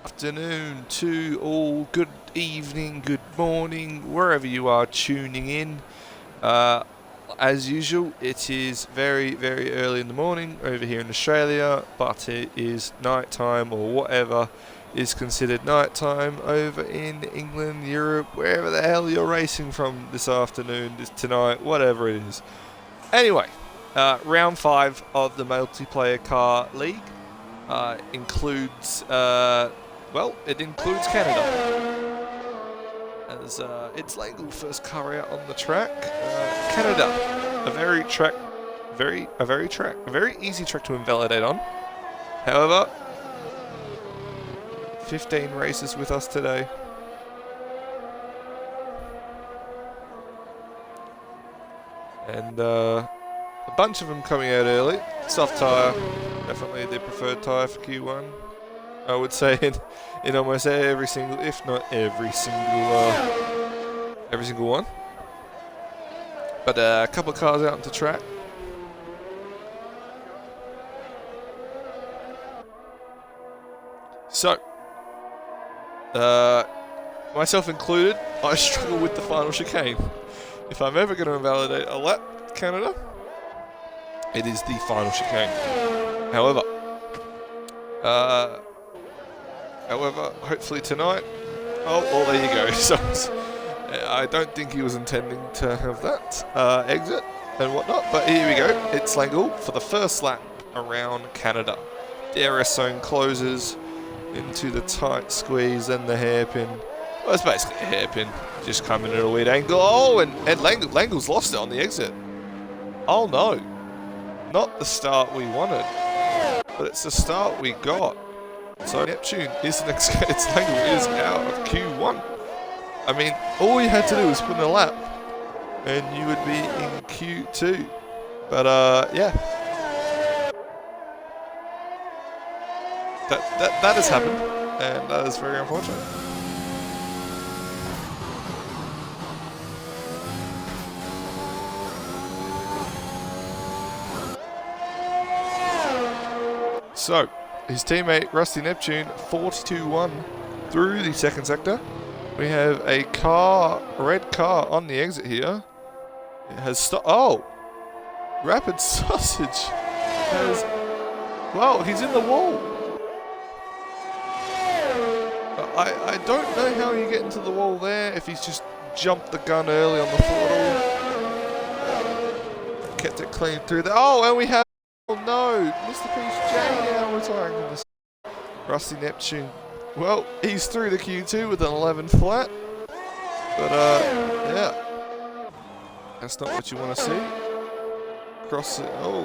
Afternoon to all, good evening, good morning, wherever you are tuning in. As usual, it is very, very early in the morning over here in Australia, but it is night time or whatever is considered night time over in England, Europe, wherever the hell you're racing from this afternoon, this tonight, whatever it is. Anyway, round 5 of the multiplayer car league includes it includes Canada. As it's Langle's first car out on the track. Canada, a very easy track to invalidate on. However, 15 races with us today. And a bunch of them coming out early. Soft tyre, definitely the preferred tyre for Q1. I would say in almost every single, if not every single one. But a couple of cars out onto track. So, myself included, I struggle with the final chicane. If I'm ever going to invalidate a lap, Canada, it is the final chicane. However, hopefully tonight. Oh, there you go. So, I don't think he was intending to have that exit and whatnot, but here we go. It's Langle for the first lap around Canada. DRS zone closes into the tight squeeze and the hairpin. Well, it's basically a hairpin, just coming at a weird angle. Oh, and Langle's lost it on the exit. Oh no, not the start we wanted, but it's the start we got. So Neptune is the next. It's Langle is out of Q1. I mean, all you had to do was put in a lap, and you would be in Q2. But yeah, that has happened, and that is very unfortunate. So, his teammate Rusty Neptune 42-1 through the second sector. We have a red car on the exit here. It has stopped. Oh, Rapid Sausage has. Well, he's in the wall. I don't know how you get into the wall there. If he's just jumped the gun early on the throttle, kept it clean through there. Oh, and we have. Oh no, Mr. Peach J now retiring from this. Rusty Neptune. Well, he's through the Q2 with an 11 flat. But, yeah. That's not what you want to see. Cross it. Oh,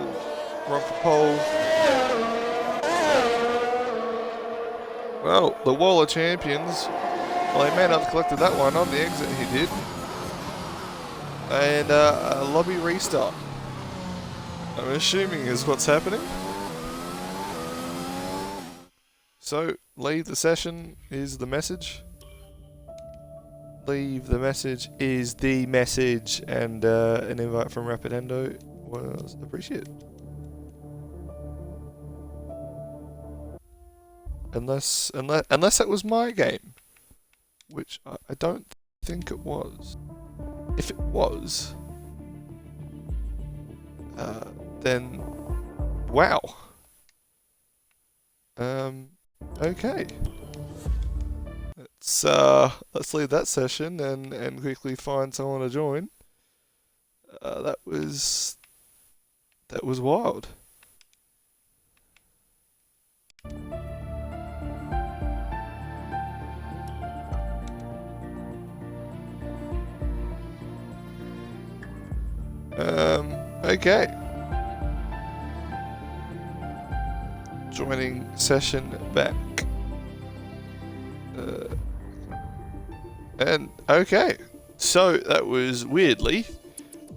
run for pole. Well, the Wall of Champions. Well, he may not have collected that one on the exit. He did. And a lobby restart, I'm assuming is what's happening. So, leave the session is the message. Leave the message is the message, and an invite from Rapid Endo was appreciated. Unless that was my game, which I don't think it was. If it was, then wow. Okay. Let's leave that session and quickly find someone to join. That was wild. Okay. Joining session back. And okay, so that was weirdly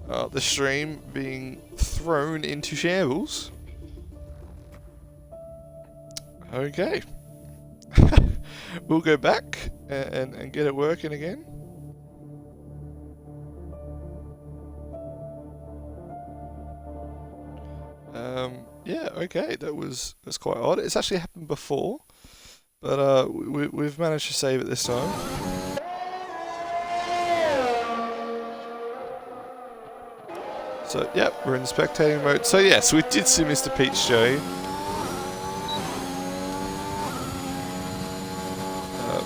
the stream being thrown into shambles. Okay, we'll go back and get it working again. Yeah, okay, that's quite odd. It's actually happened before. But we've managed to save it this time. So, yep, we're in spectating mode. So, yes, we did see Mr. Peach J.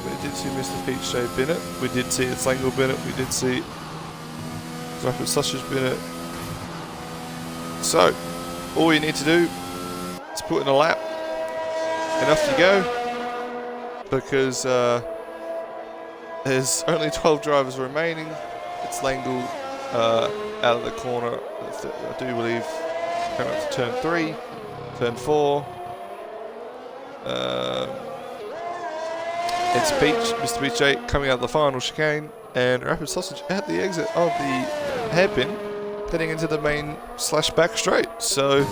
We did see Mr. Peach J bin it. We did see the Slangle bin it. We did see Rapid Sausage bin it. So, all you need to do is put in a lap, and off you go. Because there's only 12 drivers remaining. It's Langle out of the corner, I do believe, coming up to turn 3, turn 4. It's Mr. Beach 8 coming out of the final chicane, and Rapid Sausage at the exit of the hairpin, heading into the main / back straight. So,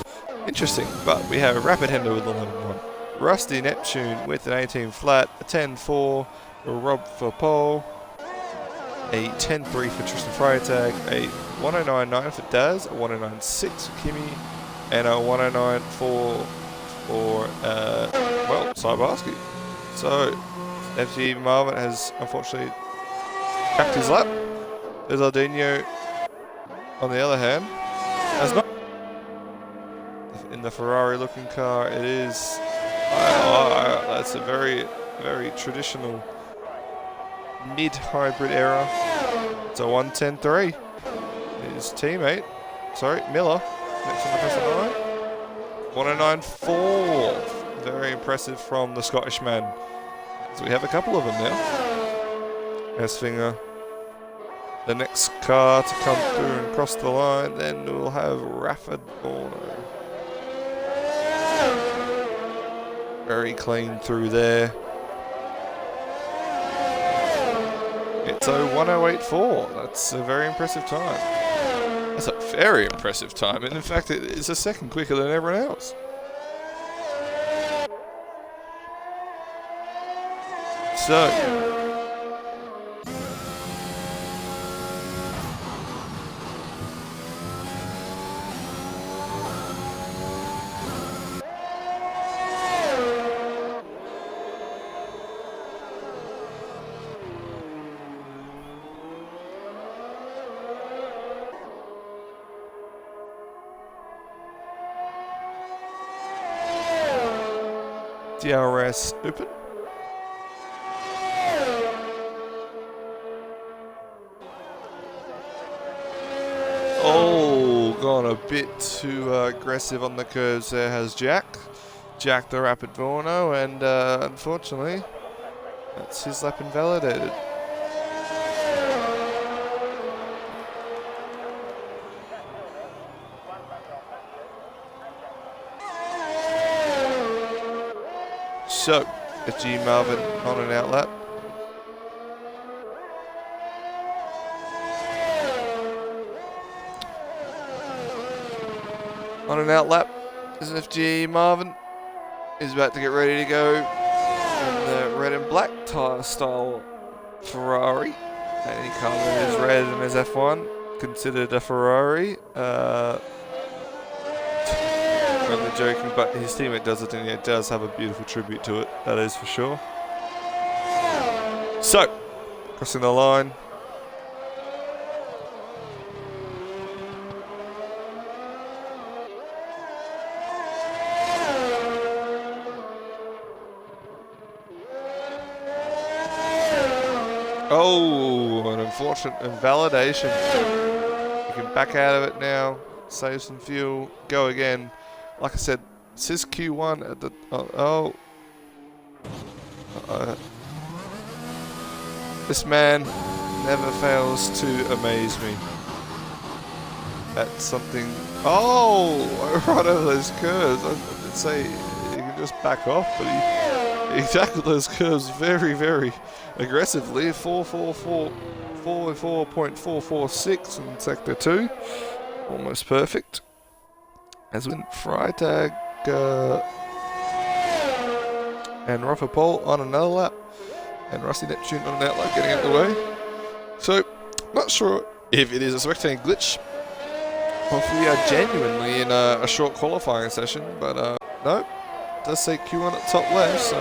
interesting. But we have a Rapid Hendo with 11-1. Rusty Neptune with an 18 flat, a 10-4 for Rob for pole, a 10-3 for Tristan Freitag, a 109.9 for Daz, a 109.6 for Kimmy, and a 109.4 for, well, Cybarski. So, FG Marvin has unfortunately capped his lap. There's Ardino, on the other hand, has not. In the Ferrari looking car, it is. That's a very, very traditional mid-hybrid era. It's a 110.3. His teammate, Miller, next on the press line. 109.4. Very impressive from the Scottish man. So we have a couple of them now. Esfinger, the next car to come through and cross the line. Then we'll have Rafford Borno. Very clean through there. It's a 108.4. That's a very impressive time. That's a very impressive time, and in fact, it's a second quicker than everyone else. So. DRS open. Oh, gone a bit too aggressive on the curves there has Jack. Jack the Rapid Vorno, and unfortunately, that's his lap invalidated. So, FG Marvin on an out lap. On an out lap is FG Marvin. Is about to get ready to go in the red and black tyre style Ferrari. Any car that is red and is F1 considered a Ferrari. I'm only joking, but his teammate does it, and it does have a beautiful tribute to it, that is for sure. So, crossing the line. Oh, an unfortunate invalidation. You can back out of it now, save some fuel, go again. Like I said, it says Q1 at the... This man never fails to amaze me. That's something... Oh! Right over those curves. I did say you can just back off, but he tackled those curves very, very aggressively. 4.446 in sector 2. Almost perfect. As when Freitag and Rafa Pole on another lap, and Rusty Neptune on an out lap getting out of the way. So, not sure if it is a spectating glitch, or if we are genuinely in a short qualifying session, but no, it does say Q1 at top left, so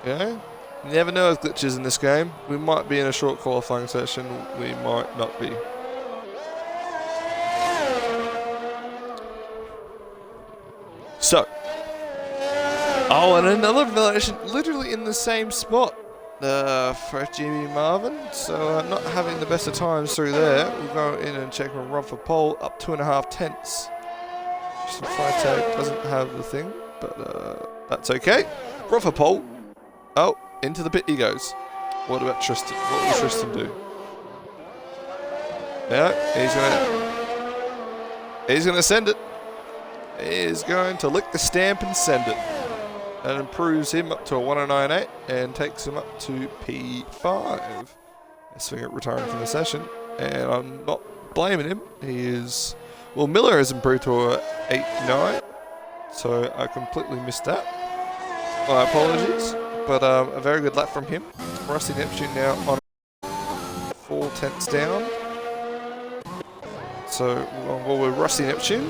You know? You never know with glitches in this game. We might be in a short qualifying session, we might not be. So. Oh, and another validation literally in the same spot for FGB Marvin. So not having the best of times through there. We'll go in and check on run for pole, up 2.5 tenths. Just a fire tag, doesn't have the thing, but that's okay. Run for pole. Oh, into the pit he goes. What about Tristan? What will Tristan do? Yeah, he's gonna send it. He's going to lick the stamp and send it. That improves him up to a 109.8 and takes him up to P5. Swinger retiring from the session, and I'm not blaming him. He is, well, Miller has improved to a 8.9, so I completely missed that. My apologies, but a very good lap from him. Rusty Neptune now on 4 tenths down. So well, we're Rusty Neptune.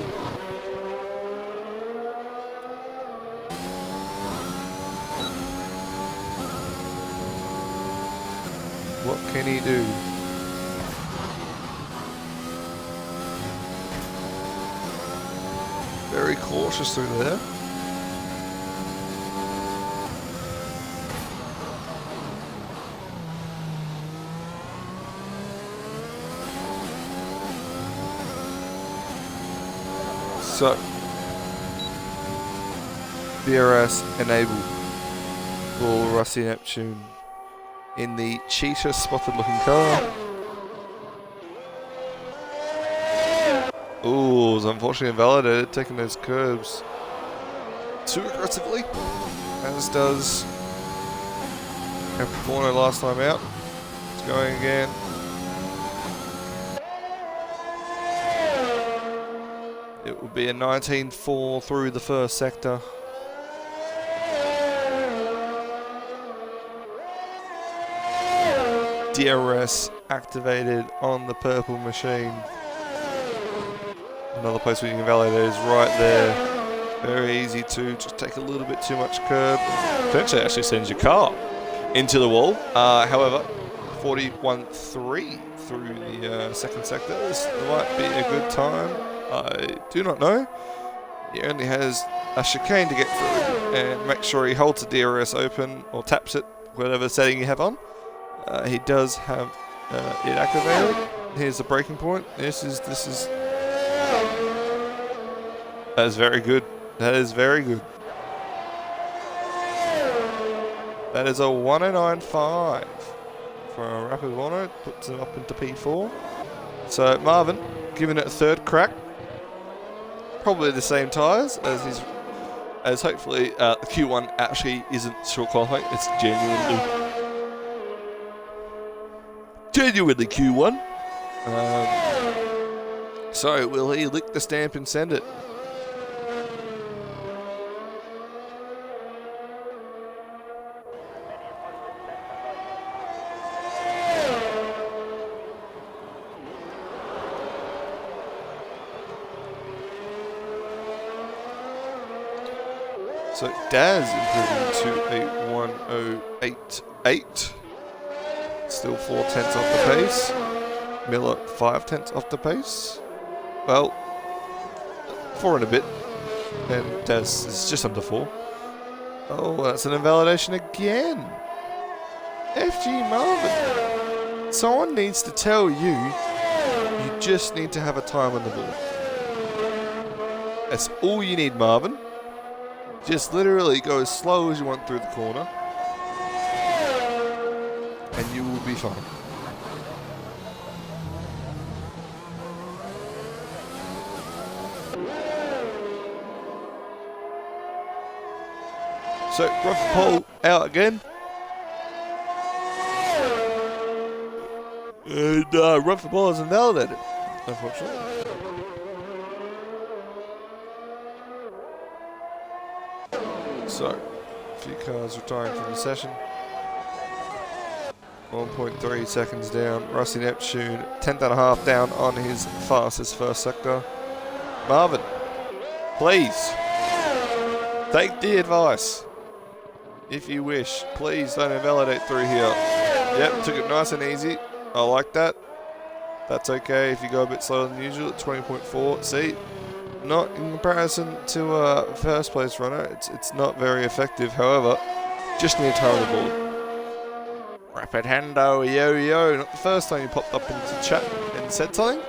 What can he do? Very cautious through there. So, DRS enabled for Rusty Neptune in the cheetah spotted looking car. Ooh, was unfortunately invalidated, taking those curbs too aggressively, as does Capricorno last time out. It's going again. It will be a 19.4 through the first sector. DRS activated on the purple machine. Another place where you can validate is right there. Very easy to just take a little bit too much curb. Potentially actually sends your car into the wall. However, 41.3 through the second sector. This might be a good time. I do not know. He only has a chicane to get through, and make sure he holds the DRS open or taps it, whatever setting you have on. He does have it activated. Here's the braking point. This is. That is very good. That is very good. That is a 109.5 for a Rapid Warner. Puts it up into P4. So Marvin giving it a third crack. Probably the same tyres as hopefully the Q1 actually isn't short qualifying. It's genuinely Q1. So will he lick the stamp and send it? So Daz improving to a 108.8. Still 4 tenths off the pace. Miller 5 tenths off the pace. Well, 4 and a bit. And Daz is just under 4. Oh, that's an invalidation again. FG Marvin. Someone needs to tell you, you just need to have a time on the board. That's all you need, Marvin. Just literally go as slow as you want through the corner, and you will be fine. So, rough pole out again. And rough pole is invalidated, unfortunately. So, a few cars retiring from the session. 1.3 seconds down. Rusty Neptune, 10.5 down on his fastest first sector. Marvin, please, take the advice. if you wish. Please don't invalidate through here. Yep, took it nice and easy. I like that. That's okay if you go a bit slower than usual at 20.4. See, not in comparison to a first place runner. It's not very effective. However, just near toe on the board. Rapid Hendo, yo. Not the first time you popped up into chat and said something.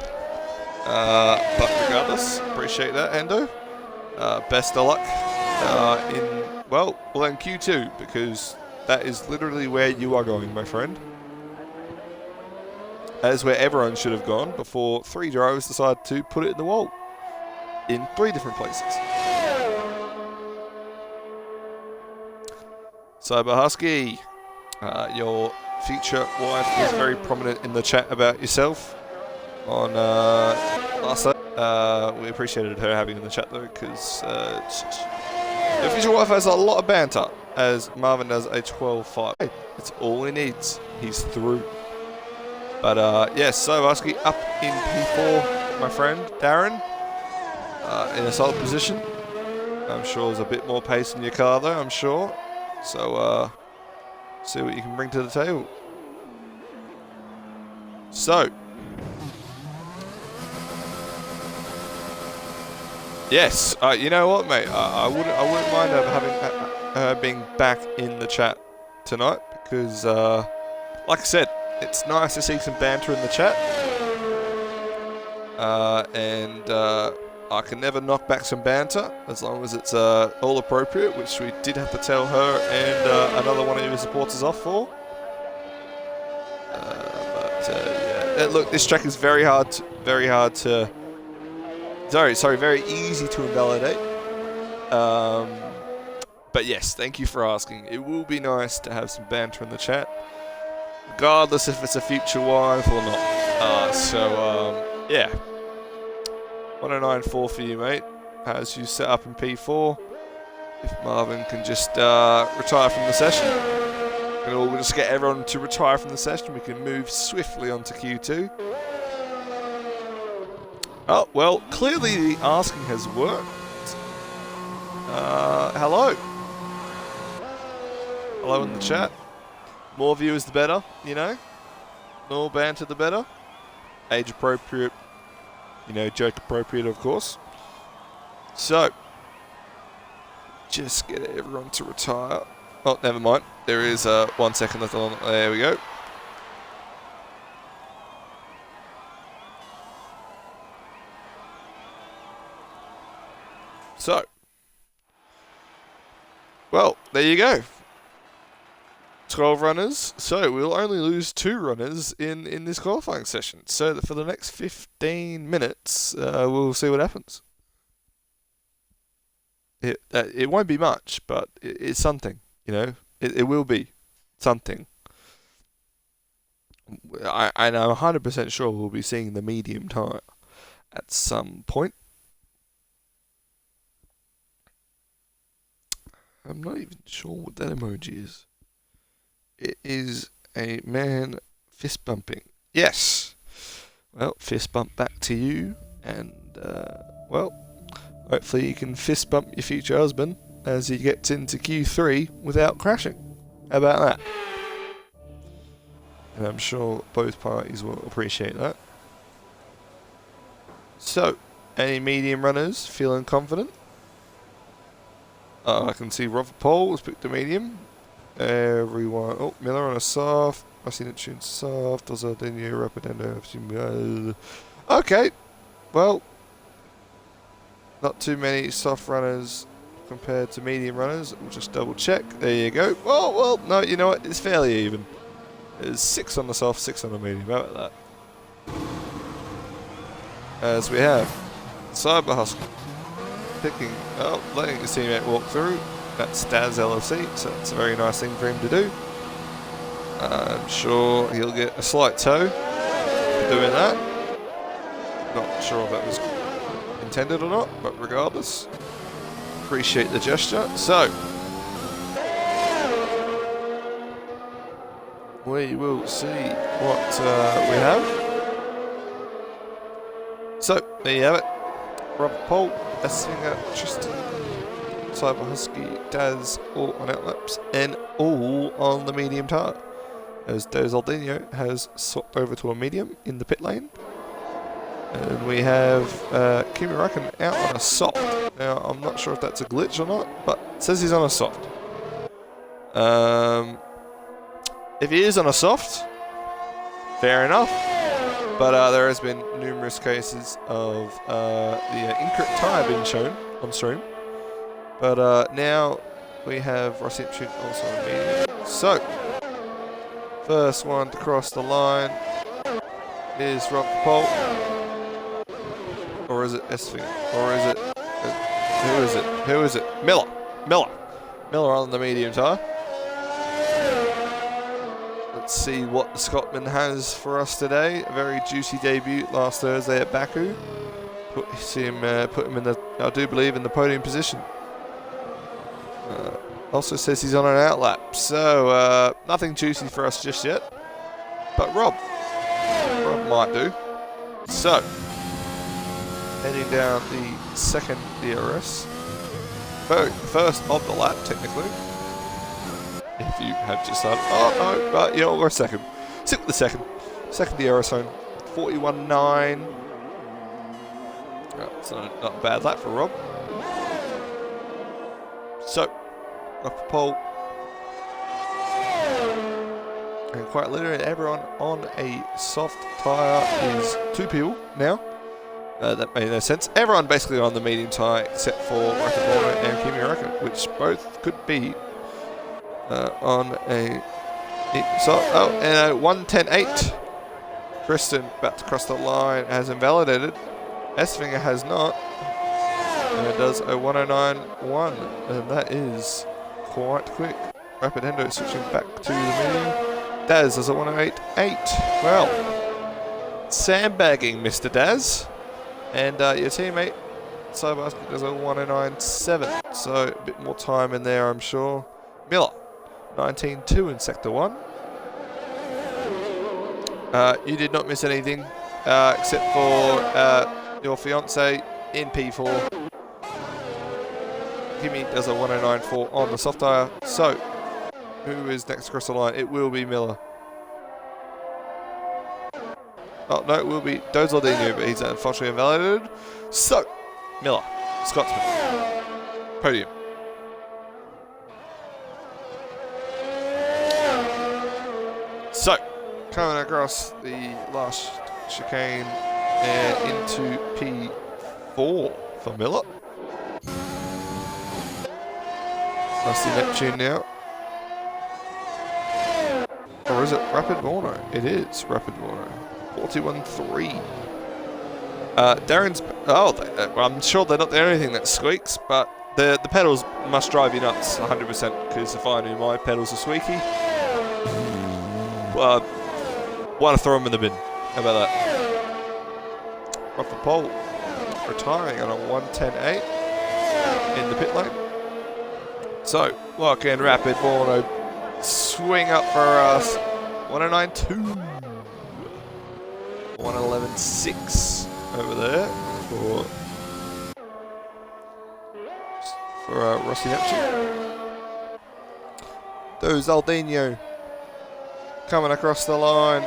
But regardless, appreciate that, Hendo. Best of luck in Q2, because that is literally where you are going, my friend. That is where everyone should have gone before 3 drivers decided to put it in the wall in 3 different places. Cyber Husky, your future wife was very prominent in the chat about yourself on last night. We appreciated her having in the chat though, because your future wife has a lot of banter, as Marvin does a 12.5. Hey, it's all he needs. He's through. But yes, Cyber Husky up in P4, my friend Darren, in a solid position. I'm sure there's a bit more pace in your car though, I'm sure. So, see what you can bring to the table. So, yes, you know what, mate? I wouldn't mind having being back in the chat tonight, because, like I said, it's nice to see some banter in the chat, and I can never knock back some banter as long as it's all appropriate, which we did have to tell her and another one of your supporters off for. Yeah. Look, this track is very easy to invalidate. But yes, thank you for asking. It will be nice to have some banter in the chat, regardless if it's a future wife or not. Yeah. 109.4 for you, mate, as you set up in P4. If Marvin can just retire from the session, and we'll just get everyone to retire from the session, we can move swiftly onto Q2. Oh, well, clearly the asking has worked. Hello. Hello in the chat. More viewers the better, you know. More banter the better. Age appropriate, you know, joke appropriate, of course. So, just get everyone to retire. Oh, never mind. There is 1 second left on. There we go. So, well, there you go. 12 runners. So we'll only lose 2 runners in this qualifying session. So that for the next 15 minutes, we'll see what happens. It won't be much, but it's something. You know, it will be something. I'm 100% sure we'll be seeing the medium tire at some point. I'm not even sure what that emoji is. It is a man fist bumping. Yes. Well, fist bump back to you, and well, hopefully you can fist bump your future husband as he gets into Q3 without crashing. How about that? And I'm sure both parties will appreciate that. So, any medium runners feeling confident? I can see Robert Pole has picked a medium. Everyone. Oh, Miller on a soft. I seen it tuned soft. Does a linear rapid end. Okay. Well, not too many soft runners compared to medium runners. We'll just double check. There you go. Well, no, you know what? It's fairly even. There's 6 on the soft, 6 on the medium. How about that? As we have Cyber Husky picking, letting his teammate walk through. That's Staz LFC, so it's a very nice thing for him to do. I'm sure he'll get a slight toe for doing that. Not sure if that was intended or not, but regardless, appreciate the gesture. So, we will see what we have. So, there you have it. Robert Pole, Essinger, Tristan Cyber Husky, Daz, all on outlaps, and all on the medium tyre. As Dos Aldino has swapped over to a medium in the pit lane. And we have Kimi Räikkönen out on a soft. Now, I'm not sure if that's a glitch or not, but it says he's on a soft. If he is on a soft, fair enough. But there has been numerous cases of the incorrect tyre being shown on stream. But now we have Rossi Neptune also on medium. So, first one to cross the line is Rob the pole. Or is it Esfing? Or is it... who is it? Who is it? Miller. Miller on the medium tyre. Let's see what the Scotsman has for us today. A very juicy debut last Thursday at Baku. Put him in the, I do believe, in the podium position. Also says he's on an outlap. So, nothing juicy for us just yet. But Rob might do. So, heading down the second DRS. First of the lap, technically. If you have just started. Oh, no, but you know, we're second. Sit with the second. Second DRS zone. 41.9. Oh, it's not a bad lap for Rob. So, off the pole. And quite literally, everyone on a soft tyre is 2 people now. That made no sense. Everyone basically on the medium tyre except for Räikkönen and Kimi Räikkönen, which both could be on a... and a 1:10.8. Kristen about to cross the line has invalidated. Esfinger has not. And it does a 1:09.1. And that is quite quick. Rapid Endo switching back to the medium. Daz does a 1:08.8. Well, sandbagging, Mr. Daz. And your teammate, Cybersky, does a 1:09.7. So a bit more time in there, I'm sure. Miller, 19.2 in Sector 1. You did not miss anything except for your fiance in P4. Kimi does a 1:09.4 on the soft tyre. So, who is next across the line? It will be Miller. Oh, no, it will be Dos Aldino, but he's unfortunately invalidated. So, Miller, Scotsman, podium. So, coming across the last chicane and into P4 for Miller. Rusty Neptune now. Or is it Rapid Vorno? It is Rapid Vorno. 41.3. Darren's... Oh, I'm sure they're not the only thing that squeaks, but the pedals must drive you nuts 100%, because if I knew my pedals are squeaky, want to throw them in the bin. How about that? Off the pole. Retiring on a 1:10.8 in the pit lane. So, lock in Rapid Vorno. Swing up for us. 1:09.2. 1:11.6 over there for Rossi Neptune. Dos Aldino coming across the line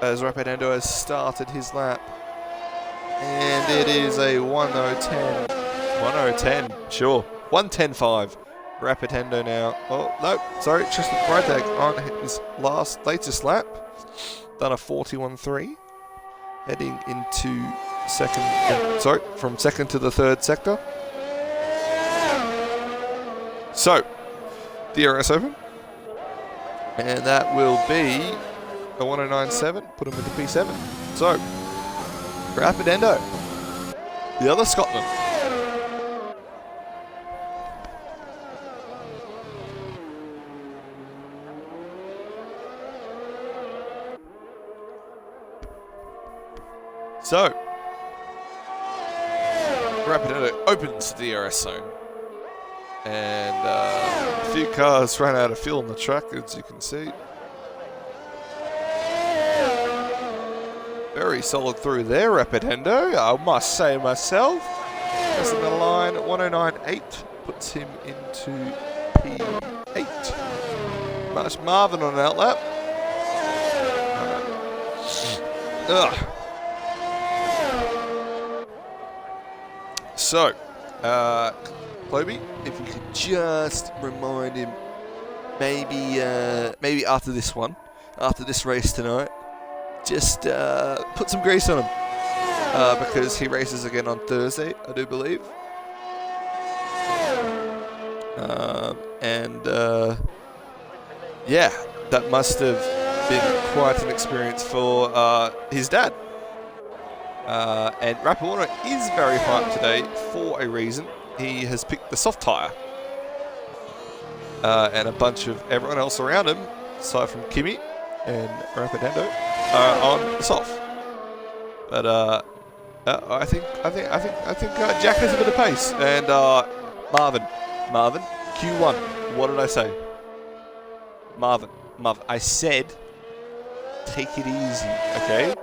as Rapid Endo has started his lap. And it is a 1:0.10. 1:0.10, sure. 1:10.5. Rapid Endo now. Oh, no, sorry, Tristan Freitag on his latest lap. Done a 41.3. Heading into second, from second to the third sector. So, DRS open. And that will be a 1:09.7. Put him into P7. So, Rapid Endo. The other Scotland. So, Rapid Endo opens the DRS zone. And a few cars ran out of fuel on the track, as you can see. Very solid through there, Rapid Endo, I must say myself. Passing the line, 109.8 puts him into P8. Marvin on an outlap. So, Cloby, if you could just remind him, maybe after this one, after this race tonight, just put some grease on him, because he races again on Thursday, I do believe. Yeah, that must have been quite an experience for his dad. And Rappawarna is very hyped today for a reason. He has picked the soft tyre. And a bunch of everyone else around him, aside from Kimi and Rapidendo, are on the soft. But I think Jack has a bit of pace. And Marvin, Q1. What did I say? Marvin, I said, take it easy, okay?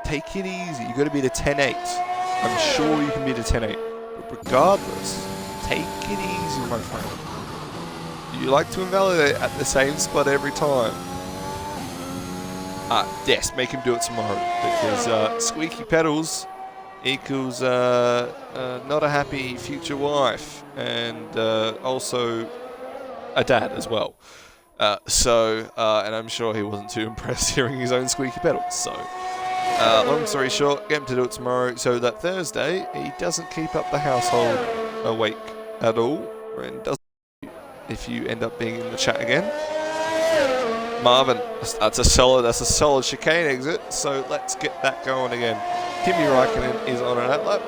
Take it easy. You got to beat a 10.8. I'm sure you can beat a 10.8. But regardless, take it easy, my friend. You like to invalidate at the same spot every time. Yes, make him do it tomorrow. Because squeaky pedals equals not a happy future wife. And also a dad as well. And I'm sure he wasn't too impressed hearing his own squeaky pedals. So, long story short, get him to do it tomorrow so that Thursday he doesn't keep up the household awake at all. And doesn't, if you end up being in the chat again. Marvin, that's a solid chicane exit. So let's get that going again. Kimi Räikkönen is on an outlap.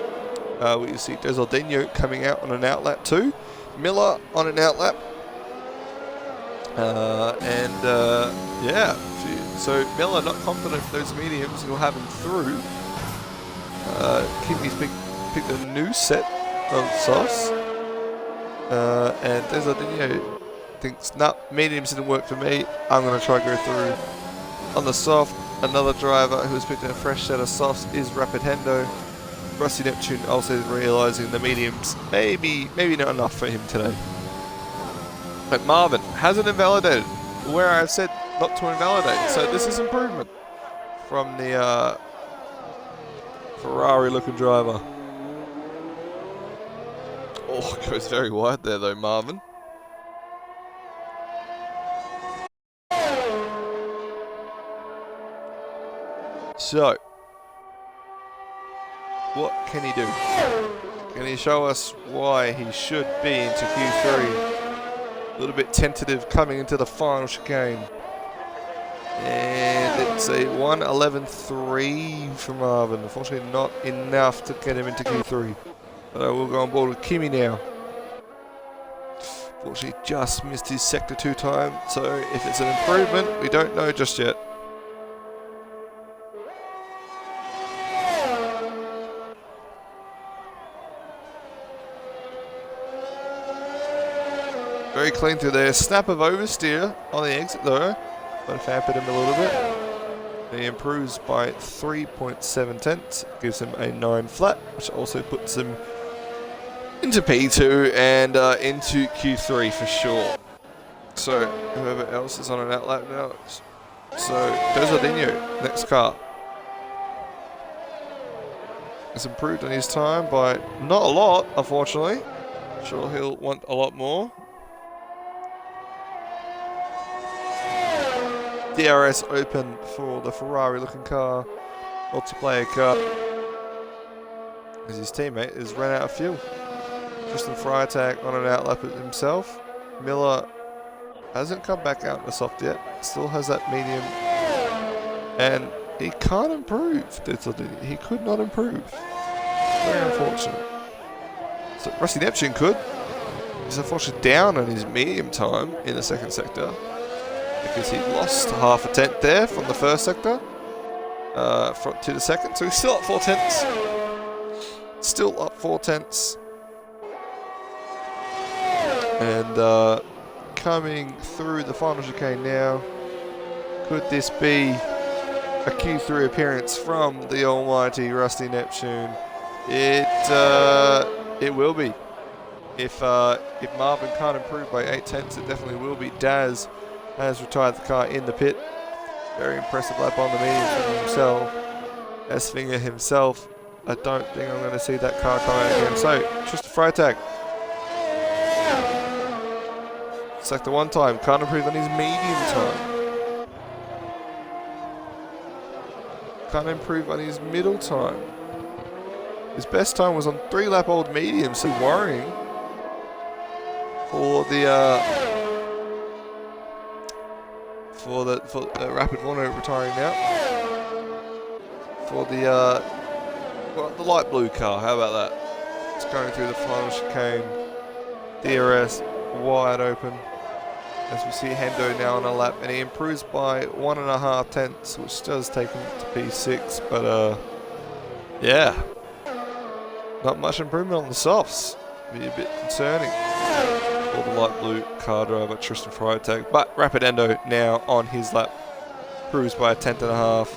We see Desaldinho coming out on an outlap too. Miller on an outlap. Yeah, so Miller not confident in those mediums, he'll have him through. Kimi's picked a new set of softs. And Desaldinho thinks, nah, mediums didn't work for me, I'm going to try go through on the soft. Another driver who's picked a fresh set of softs is Rapidendo. Rusty Neptune also realising the mediums maybe not enough for him today. But Marvin hasn't invalidated where I've said not to invalidate. So this is improvement from the Ferrari-looking driver. Oh, goes very wide there though, Marvin. So, what can he do? Can he show us why he should be into Q3? A little bit tentative coming into the final chicane. And it's a 1:11.3 for Marvin. Unfortunately not enough to get him into Q3. But I will go on board with Kimi now. Unfortunately just missed his sector 2 time. So if it's an improvement, we don't know just yet. Very clean through there. Snap of oversteer on the exit though. But hampered him a little bit. And he improves by 3.7 tenths. Gives him a 9 flat, which also puts him into P2 and into Q3 for sure. So whoever else is on an outlap now. So Desaldinho, next car. Has improved on his time by not a lot, unfortunately. Sure he'll want a lot more. DRS open for the Ferrari-looking car, multiplayer car, as his teammate has run out of fuel. Tristan Freitag on an outlap himself. Miller hasn't come back out in the soft yet, still has that medium, and he can't improve. He could not improve. Very unfortunate. So Rusty Neptune could. He's unfortunately down on his medium time in the second sector. Because he lost half a tenth there from the first sector to the second. So he's still up 4 tenths. Still up 4 tenths. And coming through the final chicane now. Could this be a Q3 appearance from the almighty Rusty Neptune? It will be. If Marvin can't improve by 8/10, it definitely will be. Daz has retired the car in the pit. Very impressive lap on the medium from himself. S-Finger himself. I don't think I'm going to see that car come out again. So, just a Freitag. Sector 1 time. Can't improve on his medium time. Can't improve on his middle time. His best time was on 3-lap-old medium, so worrying for the Rapid Warner retiring now. For the light blue car, how about that? It's going through the final chicane. DRS wide open. As we see Hendo now on a lap, and he improves by 1.5 tenths, which does take him to P6, but yeah. Not much improvement on the softs. Be a bit concerning for the light blue car driver Tristan Freitag. But Rapid Endo now on his lap. Improves by 1/10.5.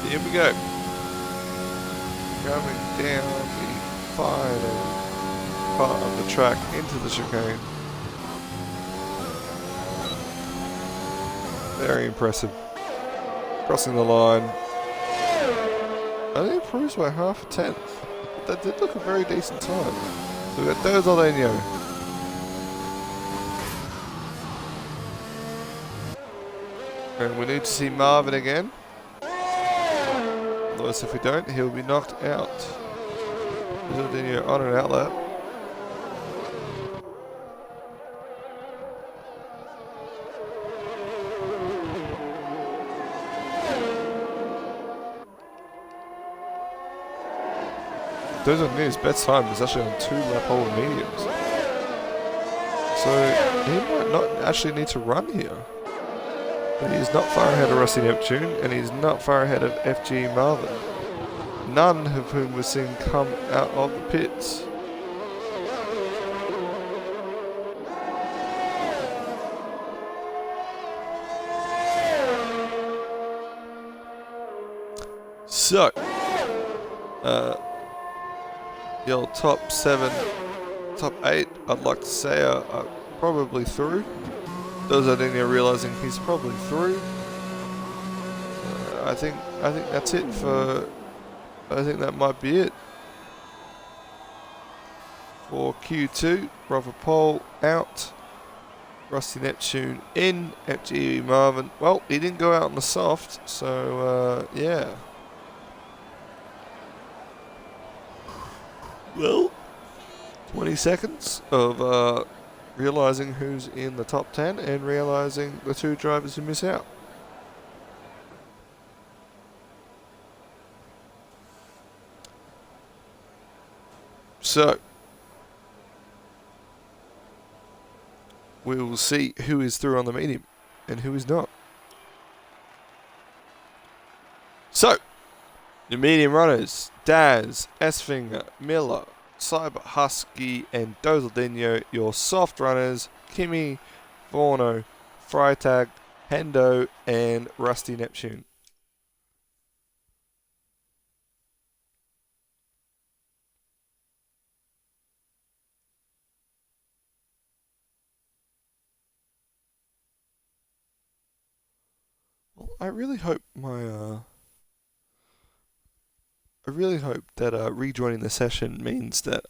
Here we go. Coming down the final part of the track into the chicane. Very impressive. Crossing the line. Only improves by 1/2 tenth. That did look a very decent time. So we've got Dozolenio. And we need to see Marvin again. Otherwise, if we don't, he'll be knocked out. Dozolenio on an outlap. Dozolenio's best time is actually on 2-lap-old mediums. So he might not actually need to run here. But he's not far ahead of Rusty Neptune, and he's not far ahead of FG Marvin. None of whom we're seeing come out of the pits. So, your top 7, top 8, I'd like to say are probably through. Dozolenio realizing he's probably through. I think that's it for. I think that might be it for Q2. Brother Paul out. Rusty Neptune in. FG Marvin. Well, he didn't go out on the soft, so yeah. Well, 20 seconds of realizing who's in the top 10 and realizing the 2 drivers who miss out. So, we will see who is through on the medium and who is not. So, the medium runners, Daz, S-Finger, Miller, Cyber Husky and Dozolenio. Your soft runners, Kimi, Vorno, Freitag, Hendo and Rusty Neptune. Well, I really hope that rejoining the session means that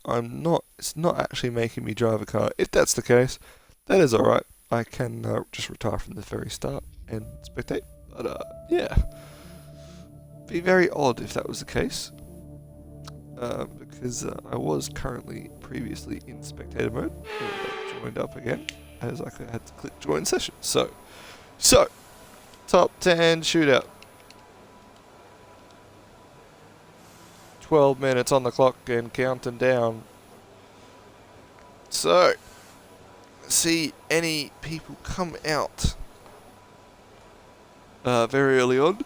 it's not actually making me drive a car. If that's the case, that is alright. I can just retire from the very start and spectate. But yeah, be very odd if that was the case. Because I was previously in spectator mode. Joined up again, as I had to click join session. So, top 10 shootout. 12 minutes on the clock and counting down. So, see any people come out very early on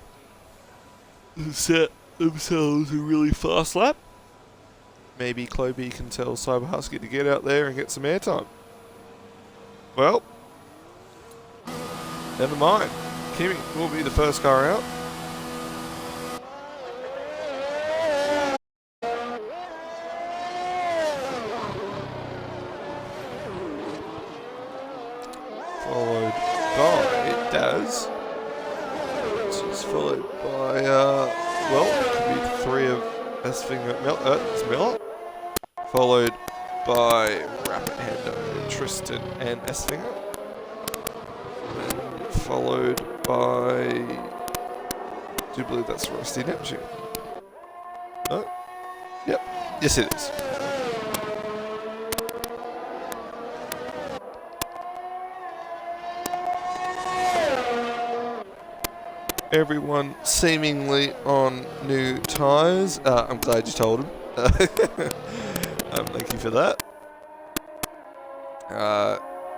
and set themselves a really fast lap. Maybe Cloby can tell Cyber Husky to get out there and get some airtime. Well, never mind. Kimi will be the first car out. Followed by Daz. Which is followed by, well, it could be 3 of it's Miller. Followed by Rapid Hander, Tristan and Esfinger. And followed by, I do believe that's Rusty Neptune. No? Yep. Yes it is. Everyone seemingly on new tyres. I'm glad you told him. Thank you for that.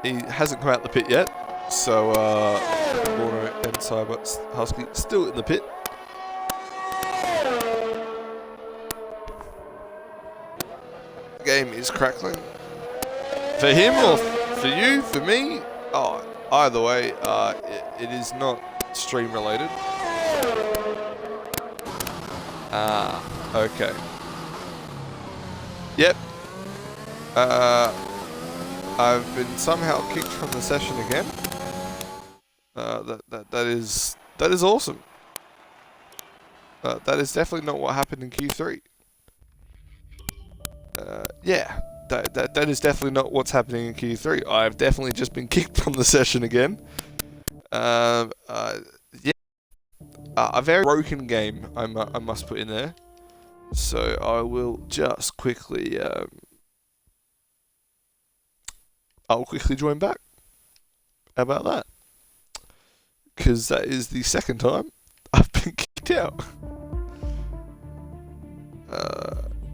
He hasn't come out the pit yet, so Warner and Cyber Husky still in the pit. The game is crackling. For him or for you, for me? Oh, either way, it is not stream related. Okay. Yep. I've been somehow kicked from the session again. That is awesome. That is definitely not what happened in Q3. Yeah, that is definitely not what's happening in Q3. I've definitely just been kicked from the session again. Yeah, a very broken game. I must put in there. So I will just quickly, I'll quickly join back. How about that? Because that is the second time I've been kicked out.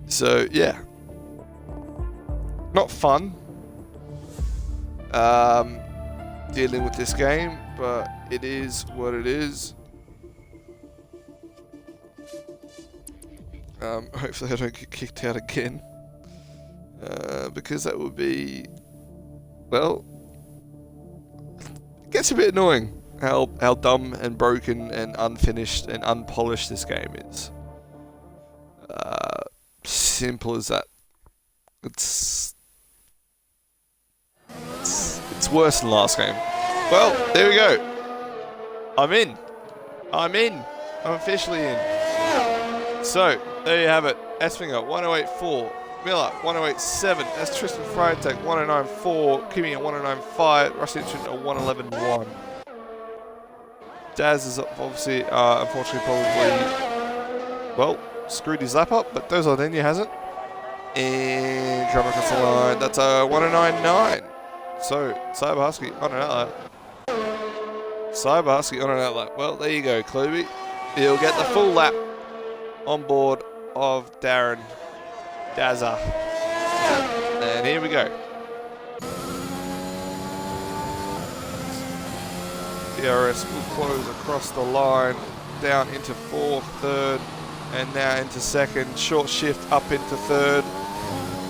So yeah, not fun. Dealing with this game, but it is what it is. Hopefully I don't get kicked out again. Because that would be, well, it gets a bit annoying how dumb and broken and unfinished and unpolished this game is. Simple as that. It's worse than last game. Well, there we go. I'm in. I'm officially in. So, there you have it. Esfinger, 1084. Miller, 1087. That's Tristan Freitag, 1094. Kimi at 1095. Rusty at 1111. Daz is obviously, unfortunately, probably, well, screwed his lap up, but Dozer Denia hasn't. And coming across the line, that's a 1099. So, Cyber Husky on an outlap. Cyber Husky on an outlap. Well, there you go, Kluby. He'll get the full lap on board of Darren Dazza. And here we go. DRS will close across the line, down into 4th, 3rd, and now into 2nd. Short shift up into 3rd.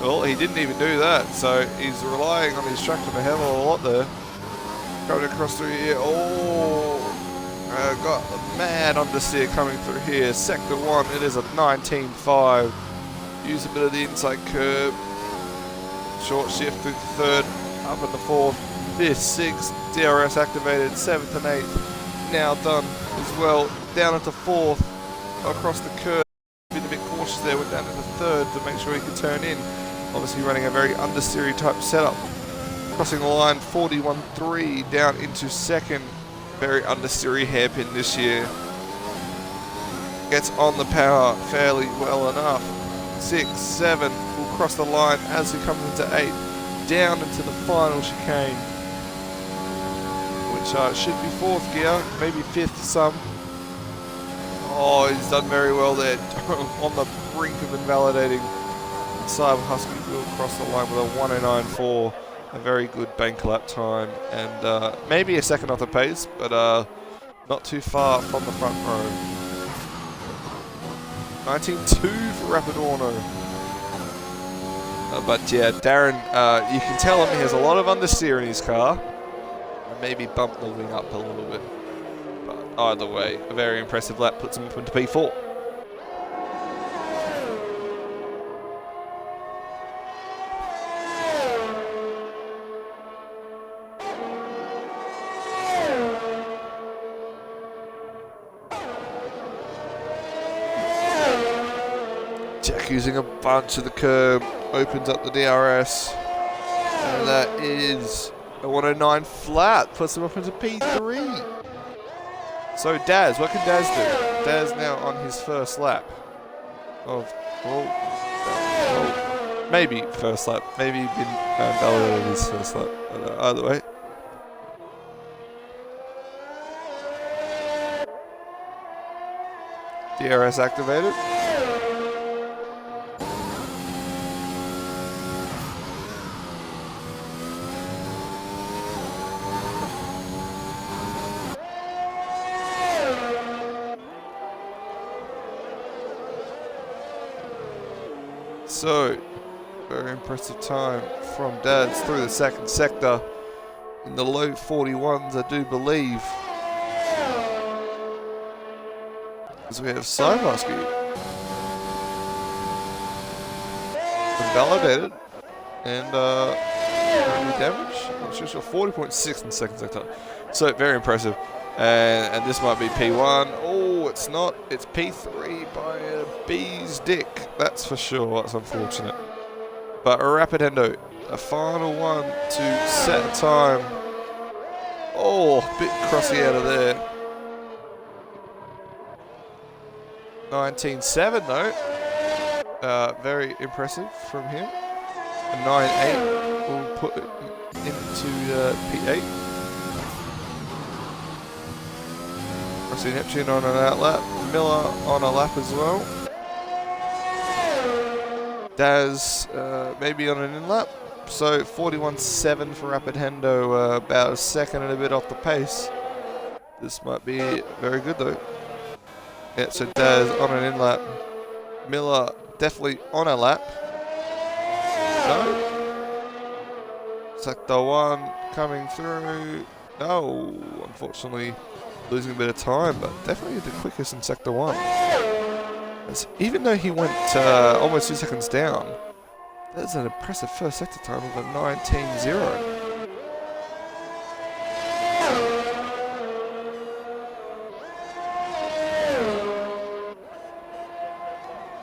Well, he didn't even do that, so he's relying on his tractor a hell of a lot there. Coming across through here. Oh, got a mad understeer coming through here. Sector 1, it is a 19.5. Use a bit of the inside curb. Short shift through 3rd, up into 4th, 5th, 6th. DRS activated, 7th and 8th. Now done as well. Down into 4th, across the curb. Been a bit cautious there, went down into 3rd to make sure he could turn in. Obviously running a very understeery type setup. Crossing the line, 41.3 down into 2nd. Very understeery hairpin this year. Gets on the power fairly well enough. 6, 7 will cross the line as he comes into 8. Down into the final chicane. Which should be 4th gear, maybe 5th some. Oh, he's done very well there on the brink of invalidating. Cyber Husky will cross the line with a 1:09.4, a very good bank lap time, and maybe a second off the pace, but not too far from the front row. 19.2 for Rapid Orno. But yeah, Darren, you can tell him he has a lot of understeer in his car. And maybe bump the wing up a little bit. But either way, a very impressive lap puts him up into P4. Jack using a bunch of the curb, opens up the DRS, and that is a 1:09 flat, puts him up into P3. So Daz, what can Daz do? Daz now on his first lap of, maybe first lap, maybe been validated his first lap, but either way. DRS activated. So, very impressive time from Dads through the second sector in the low 41s, I do believe. As we have Cyberhusky invalidated and any damage. It's just a 40.6 in the second sector. So, very impressive. And this might be P1. Oh, it's not. It's P3 by a bee's dick. That's for sure. That's unfortunate. But a Rapid Endo. A final one to set time. Oh, a bit crossy out of there. 19.7 though. Very impressive from him. A 9.8 will put it into P8. I see Neptune on an outlap, Miller on a lap as well. Daz maybe on an in-lap. So 41.7 for Rapid Hendo, about a second and a bit off the pace. This might be very good though. Yeah, so Daz on an in-lap. Miller definitely on a lap. No. Sector 1 coming through. No, unfortunately. Losing a bit of time, but definitely the quickest in Sector 1. Even though he went almost 2 seconds down, that's an impressive first sector time of a 19.0.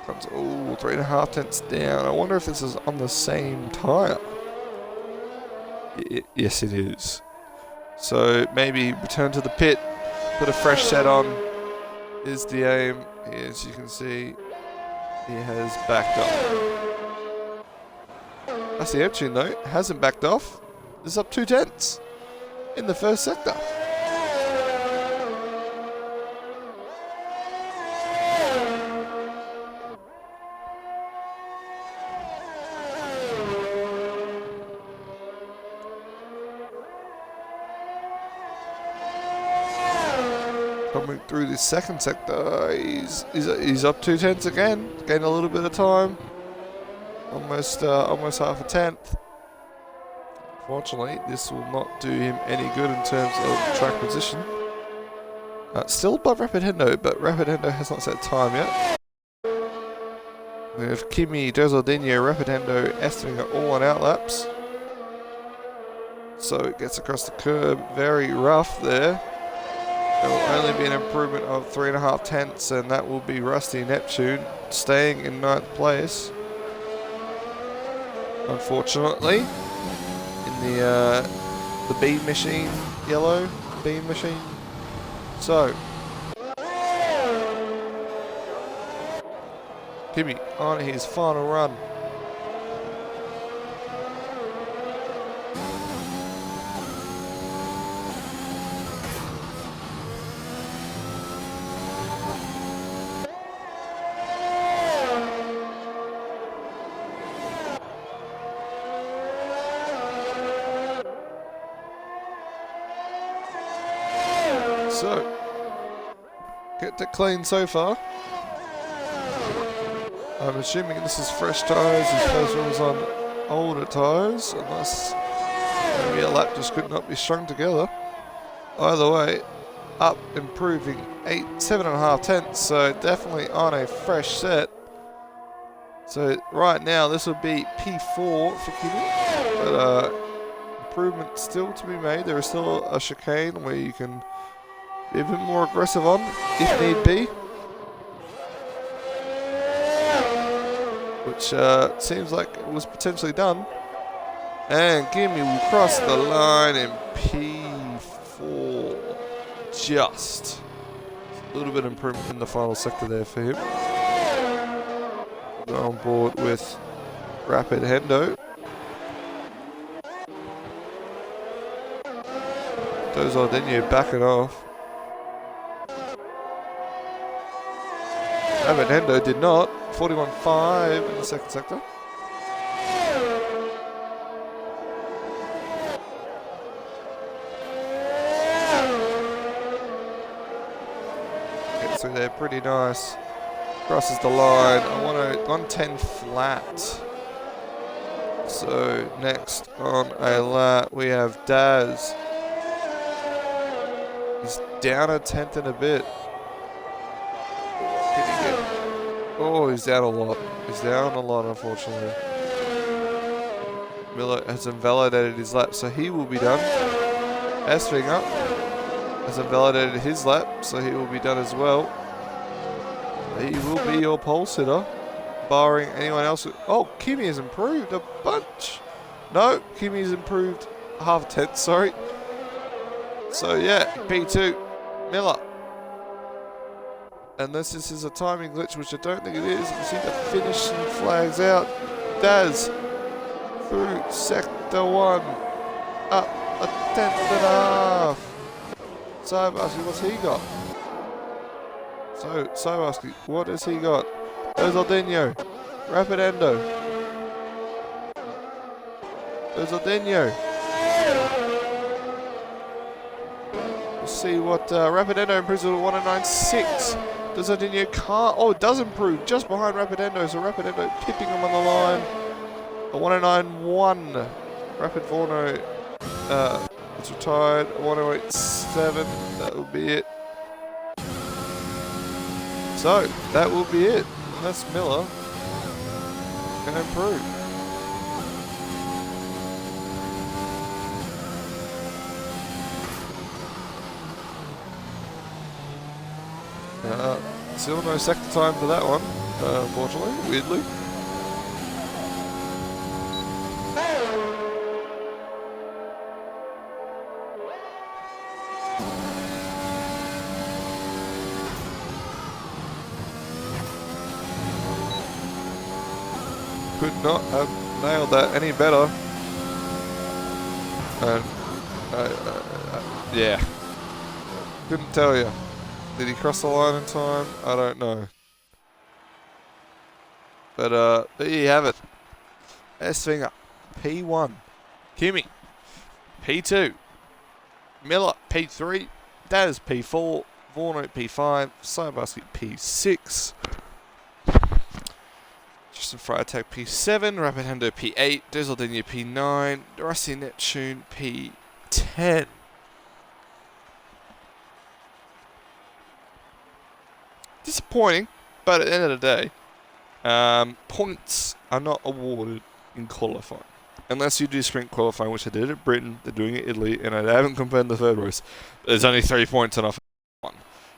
Comes 3.5 tenths down. I wonder if this is on the same tyre. Yes, it is. So maybe return to the pit. Put a fresh set on is the aim. As you can see, he has backed off. That's the Neptune though. Hasn't backed off. It's up 2 tenths in the first sector. Coming through this second sector, he's up 2 tenths again. Gained a little bit of time, almost half a tenth. Fortunately, this will not do him any good in terms of track position. Still above Rapid Hendo, but Rapid Hendo has not set time yet. We have Kimi, Derzaldinho, Rapid Hendo, estimating are all on outlaps. So it gets across the curb, very rough there. There will only be an improvement of 3.5 tenths, and that will be Rusty Neptune staying in 9th place. Unfortunately, in the beam machine, yellow beam machine. So, Kimi on his final run. So, kept it clean so far. I'm assuming this is fresh tyres. His first one was on older tyres, unless maybe a lap just could not be strung together. Either way, up, improving 7.5 tenths, so definitely on a fresh set. So right now this would be P4 for Kimi, but improvement still to be made. There is still a chicane where you can be a bit more aggressive on if need be, which seems like it was potentially done. And Kimi will cross the line in P4. Just a little bit of improvement in the final sector there for him. Go on board with Rapid Hendo. Those are then you're backing off. Rapid Hendo did not. 41.5 in the second sector. Gets through there pretty nice. Crosses the line. I want a 110 flat. So next on a lap we have Daz. He's down a tenth and a bit. Did he get? Oh, he's down a lot. He's down a lot, unfortunately. Miller has invalidated his lap, so he will be done. Esfinger has invalidated his lap, so he will be done as well. He will be your pole sitter, barring anyone else. Oh, Kimi has improved a bunch. No, Kimi has improved half a tenth, sorry. So yeah, P2, Miller. Unless this is a timing glitch, which I don't think it is. You see the finish and flags out. Daz through sector 1. Up a tenth and a half. Sabaski, what's he got? So, Sabaski, what has he got? There's Aldinho. Rapid Endo. There's Aldinho. We'll see what Rapid Endo improves to 109.6. Does Aldinho can't? Oh, it does improve just behind Rapid Endo. So Rapid Endo pipping him on the line. A 109.1. Rapid Vorno is retired. 108.7. That will be it. So, that will be it. Unless Miller can improve. Still no sector time for that one, unfortunately, weirdly. Could not have nailed that any better. And yeah, couldn't tell you. Did he cross the line in time? I don't know. But there you have it. Esfinger, P1. Kimi, P2. Miller, P3. Daz, P4. Vorno, P5. Sabaski, P6. Justin Freitag, P7. Rapid Hendo, P8. Deseldinho, P9. Rossi Neptune, P10. Disappointing, but at the end of the day, points are not awarded in qualifying. Unless you do sprint qualifying, which I did at Britain, they're doing it at Italy, and I haven't confirmed the third race. There's only 3 points on offer.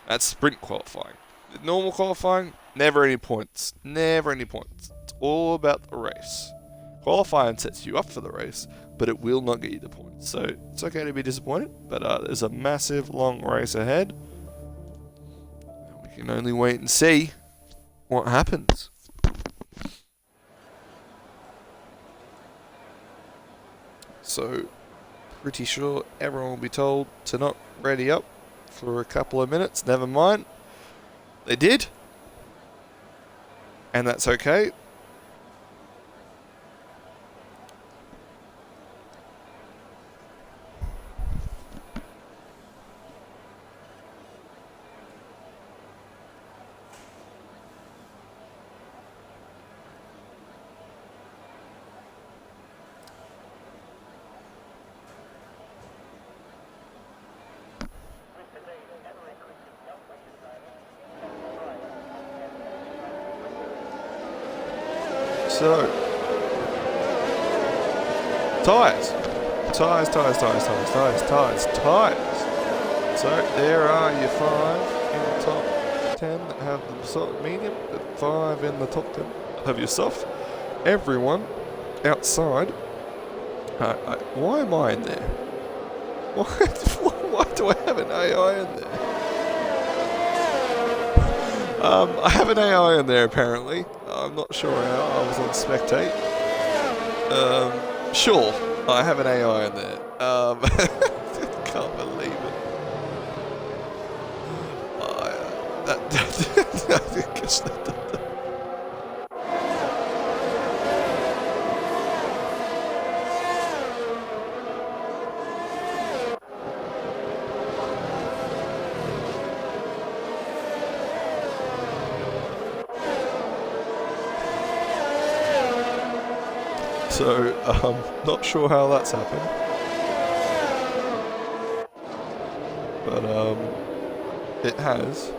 That's sprint qualifying. Normal qualifying, never any points. Never any points. It's all about the race. Qualifying sets you up for the race, but it will not get you the points. So it's okay to be disappointed, but there's a massive long race ahead. We can only wait and see what happens. So, pretty sure everyone will be told to not ready up for a couple of minutes. Never mind. They did. And that's okay. So, tyres. Tyres. So, there are your 5 in the top 10 that have the soft medium, the 5 in the top 10 have your soft. Everyone outside. Why am I in there? Why do I have an AI in there? I have an AI in there apparently. I'm not sure how. I was on spectate. Sure, I have an AI in there. Can't believe it. So, not sure how that's happened. But, it has.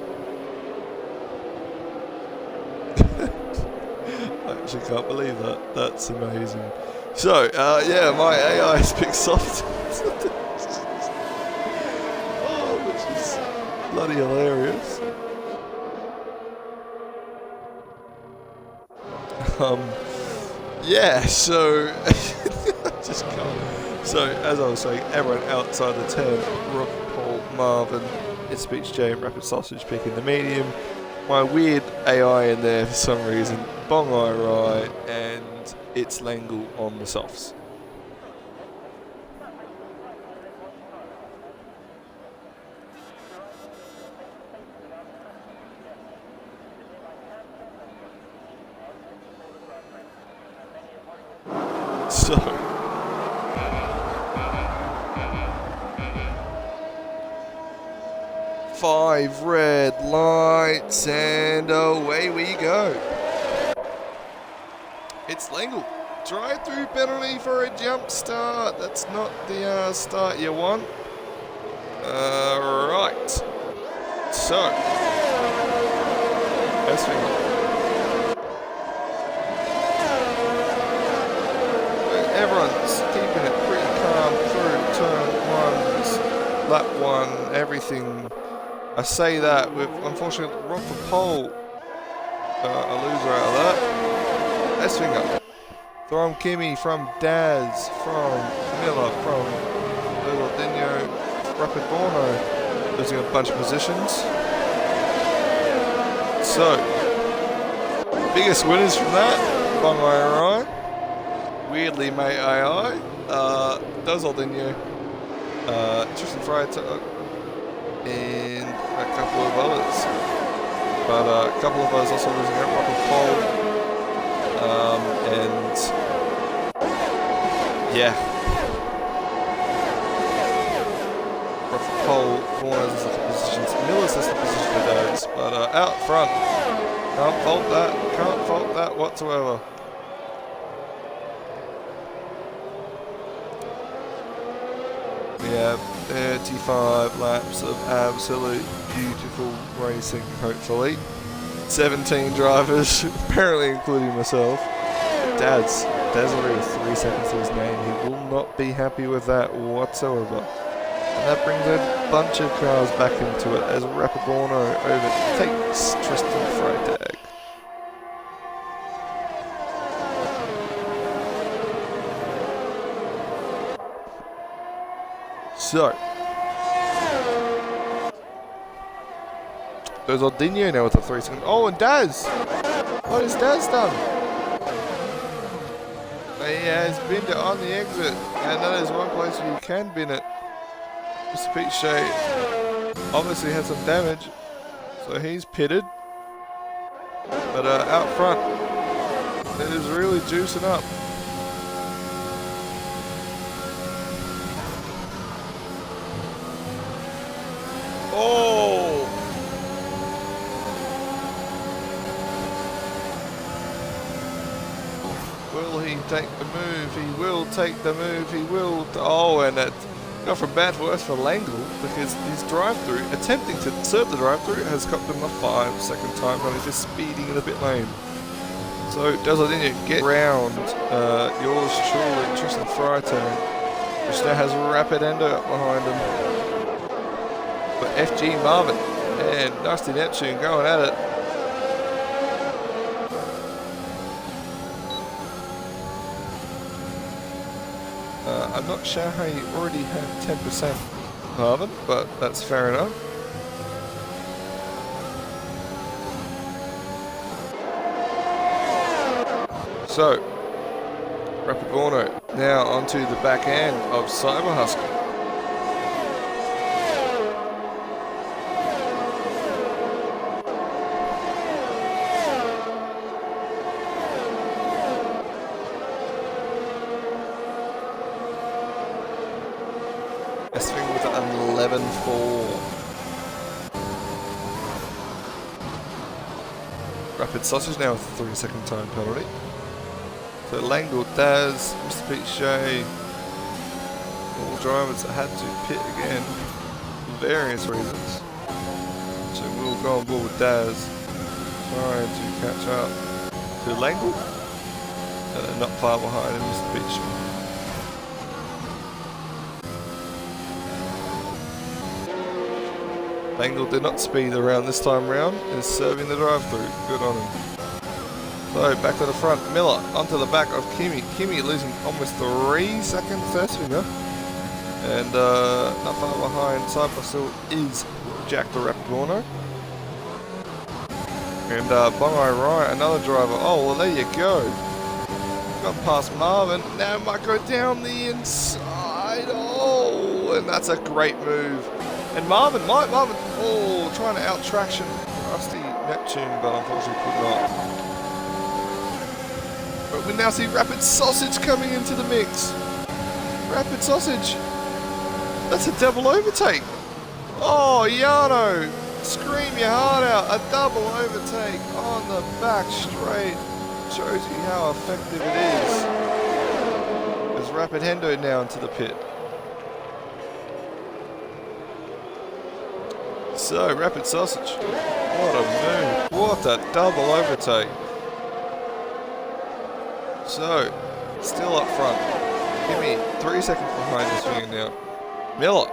I actually can't believe that. That's amazing. So, yeah, my AI is picked soft. Oh, which is bloody hilarious. Yeah, so I just can't. So as I was saying, everyone outside the 10, Rob, Paul, Marvin, It's Speech J, Rapid Sausage Pick in the medium. My weird AI in there for some reason, Bong Rai, and It's Langle on the softs. So, five red lights and away we go. It's Langle. Drive-through penalty for a jump start. That's not the start you want. Right. So, let's figure. Everyone's keeping it pretty calm through turn 1s, lap 1, everything. I say that with, unfortunately, Rob for pole, a loser out of that. Let's finger. From Kimmy, from Daz, from Miller, from Dinho, Rapid Borno, losing a bunch of positions. So, biggest winners from that, Bong Rai. Weirdly, mate AI, does Aldinho, Tristan Fryer, and a couple of others. But a couple of others also losing out, Rocket Pole, and yeah. Rocket Pole, Corners is the positions, Miller's is the position for Dads, but out front, can't fault that whatsoever. We have 35 laps of absolute beautiful racing, hopefully. 17 drivers, apparently including myself. Daz already with 3 seconds to his name. He will not be happy with that whatsoever. And that brings a bunch of cars back into it as Rapid Borno overtakes Tristan Freitag. So, there's Aldinho now with a 3 second. Oh, and Daz! What has Daz done? He has binned it on the exit, and that is one place where you can bin it. Mr. Pete Shea obviously had some damage, so he's pitted. But out front, it is really juicing up. Oh! Will he take the move? He will take the move. He will. Oh, and it got from bad to worse for Langle because his drive-through, attempting to serve the drive-through, has cost him a 5-second time when he's just speeding in the pit lane. So, Desaldinho, get round yours truly, Tristan Freitag, which now has Rapid Endo up behind him. But FG Marvin and Nasty Neptune going at it. I'm not sure how you already had 10% Marvin, but that's fair enough. So, Rapid Borno now onto the back end of Cyber Husky. Sving with an 11.4. Rapid Sausage now with a 3-second time penalty. So Langle, Daz, Mr. Pete Shea, all drivers that had to pit again for various reasons. So we'll go on board with Daz, trying to catch up to Langle, and not far behind him, Mr. Pete Shea. Langle did not speed around this time round, is serving the drive-through. Good on him. So back to the front, Miller onto the back of Kimi. Kimi losing almost 3 seconds first finger. And not far behind, side by still is Jack the Rapid Borno. And Bongai Ryan, another driver. Oh, well, there you go. Got past Marvin. Now might go down the inside. Oh, and that's a great move. And Marvin, oh, trying to out-traction Rusty Neptune, but unfortunately could not. But we now see Rapid Sausage coming into the mix. Rapid Sausage. That's a double overtake. Oh, Yano, scream your heart out. A double overtake on the back straight. Shows you how effective it is. There's Rapid Hendo now into the pit. So, Rapid Sausage, what a move, what a double overtake. So, still up front, Kimi 3 seconds behind this finger now. Miller,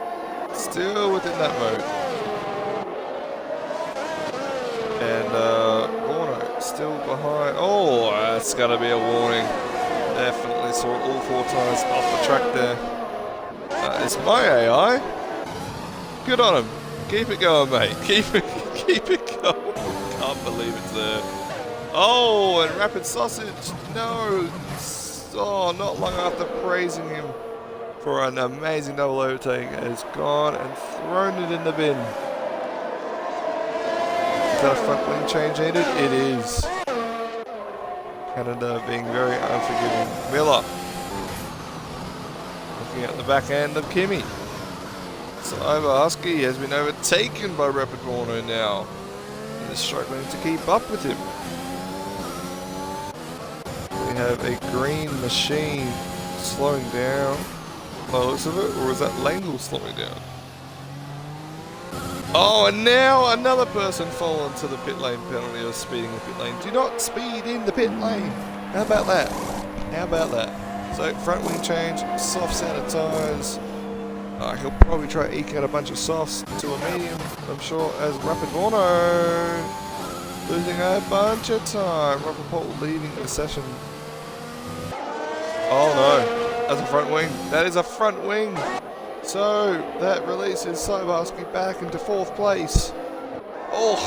still within that mode. And Borno, still behind. Oh, that's got to be a warning. Definitely saw all 4 tires off the track there. It's my AI. Good on him. Keep it going, mate. Keep it going. Can't believe it's there. Oh, and Rapid Sausage, no. Oh, not long after praising him for an amazing double overtake, has gone and thrown it in the bin. Is that a front wing change needed? It is. Canada being very unforgiving. Miller. Looking at the back end of Kimi. Cyber Husky has been overtaken by Rapid Borno now and is struggling to keep up with him. We have a green machine slowing down by the looks of it, or is that Langle slowing down? Oh, and now another person fallen to the pit lane penalty of speeding in the pit lane. Do not speed in the pit lane. How about that? How about that? So front wing change, soft set of tyres. He'll probably try to eke out a bunch of softs to a medium, I'm sure, as Rapid Borno losing a bunch of time. Robert Paul leaving the session. Oh no, that's a front wing. That is a front wing. So that releases Cyber back into 4th place. Oh,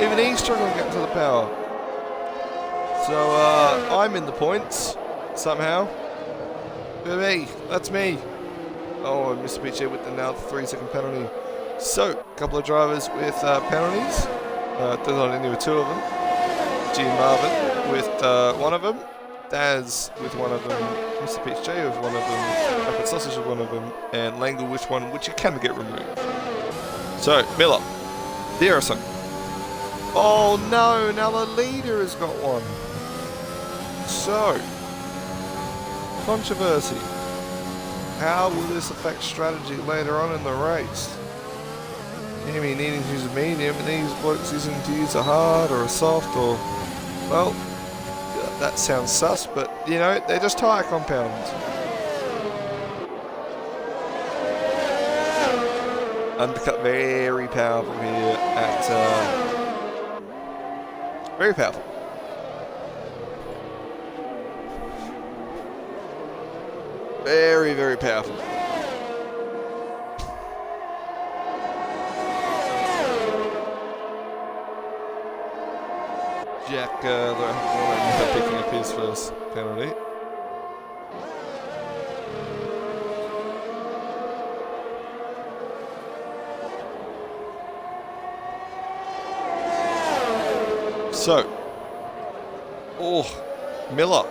even he's struggling to get into the power. So I'm in the points somehow. Me, that's me. Oh, Mr. Beach with the now 3-second penalty. So, a couple of drivers with penalties. Desaldinho with 2 of them. G Marvin with 1 of them. Daz with 1 of them. Mr. Peach J with 1 of them. Rapid Sausage with 1 of them. And Langle with 1, which you can get removed. So, Miller. Dearson. Oh no, now the leader has got 1. So, controversy. How will this affect strategy later on in the race? Kimi needing to use a medium and these blokes using to use a hard or a soft or, well, that sounds sus, but you know, they're just tyre compounds. Undercut very powerful here at very powerful. Very, very powerful. Jack picking up his first penalty. So, Miller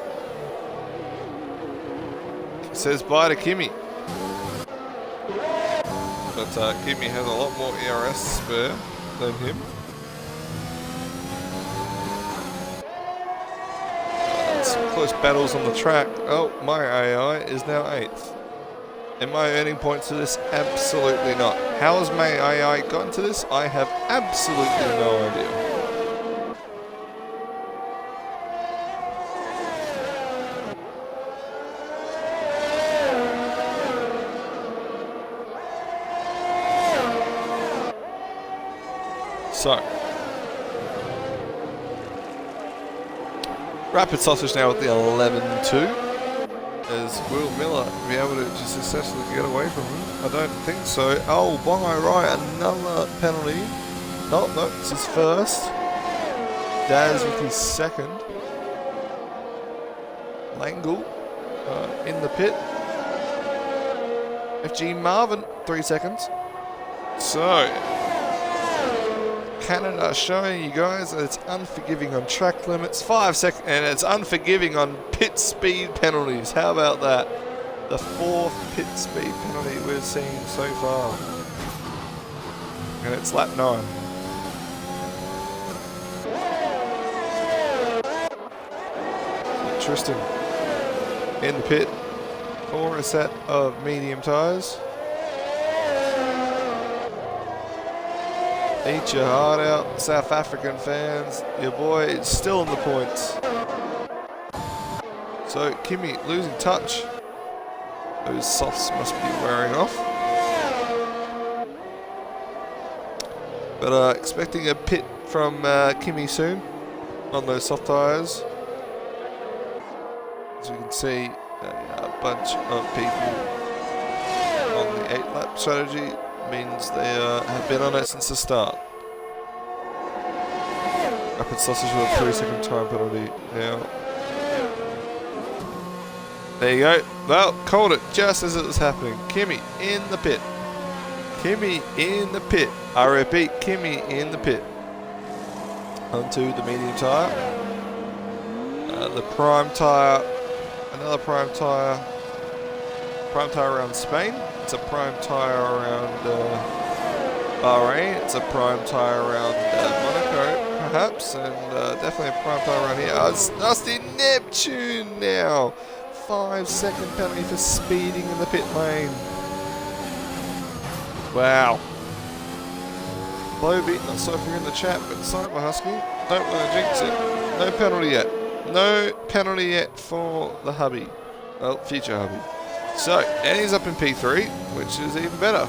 says bye to Kimi. But Kimi has a lot more ERS spare than him. Some close battles on the track. Oh, my AI is now 8th. Am I earning points for this? Absolutely not. How has my AI gotten to this? I have absolutely no idea. So, Rapid Sausage now at the 11-2. As will Miller be able to just successfully get away from him? I don't think so. Oh, Bongo Rai, another penalty. No, it's his first. Daz with his second. Langle in the pit. FG Marvin, 3 seconds. So, Canada showing you guys that it's unforgiving on track limits, 5 seconds, and it's unforgiving on pit speed penalties. How about that? The 4th pit speed penalty we've seen so far. And it's lap 9. Tristan in the pit for a set of medium tyres. Eat your heart out, South African fans. Your boy is still on the points. So Kimi losing touch. Those softs must be wearing off. But expecting a pit from Kimi soon on those soft tyres. As you can see, a bunch of people on the 8-lap strategy. Means they have been on it since the start. Rapid Sausage with a 3-second time penalty now. There you go. Well, called it just as it was happening. Kimi in the pit. Kimi in the pit. I repeat, Kimi in the pit. Onto the medium tyre. The prime tyre. Another prime tyre. Prime tyre around Spain. It's a prime tyre around Bahrain. It's a prime tyre around Monaco, perhaps, and definitely a prime tyre around here. It's Dusty Neptune now. 5-second penalty for speeding in the pit lane. Wow. Low beat, not so if you're in the chat, but sorry, my Husky. Don't want to jinx it. No penalty yet. No penalty yet for the hubby. Well, future hubby. So, and he's up in P3, which is even better.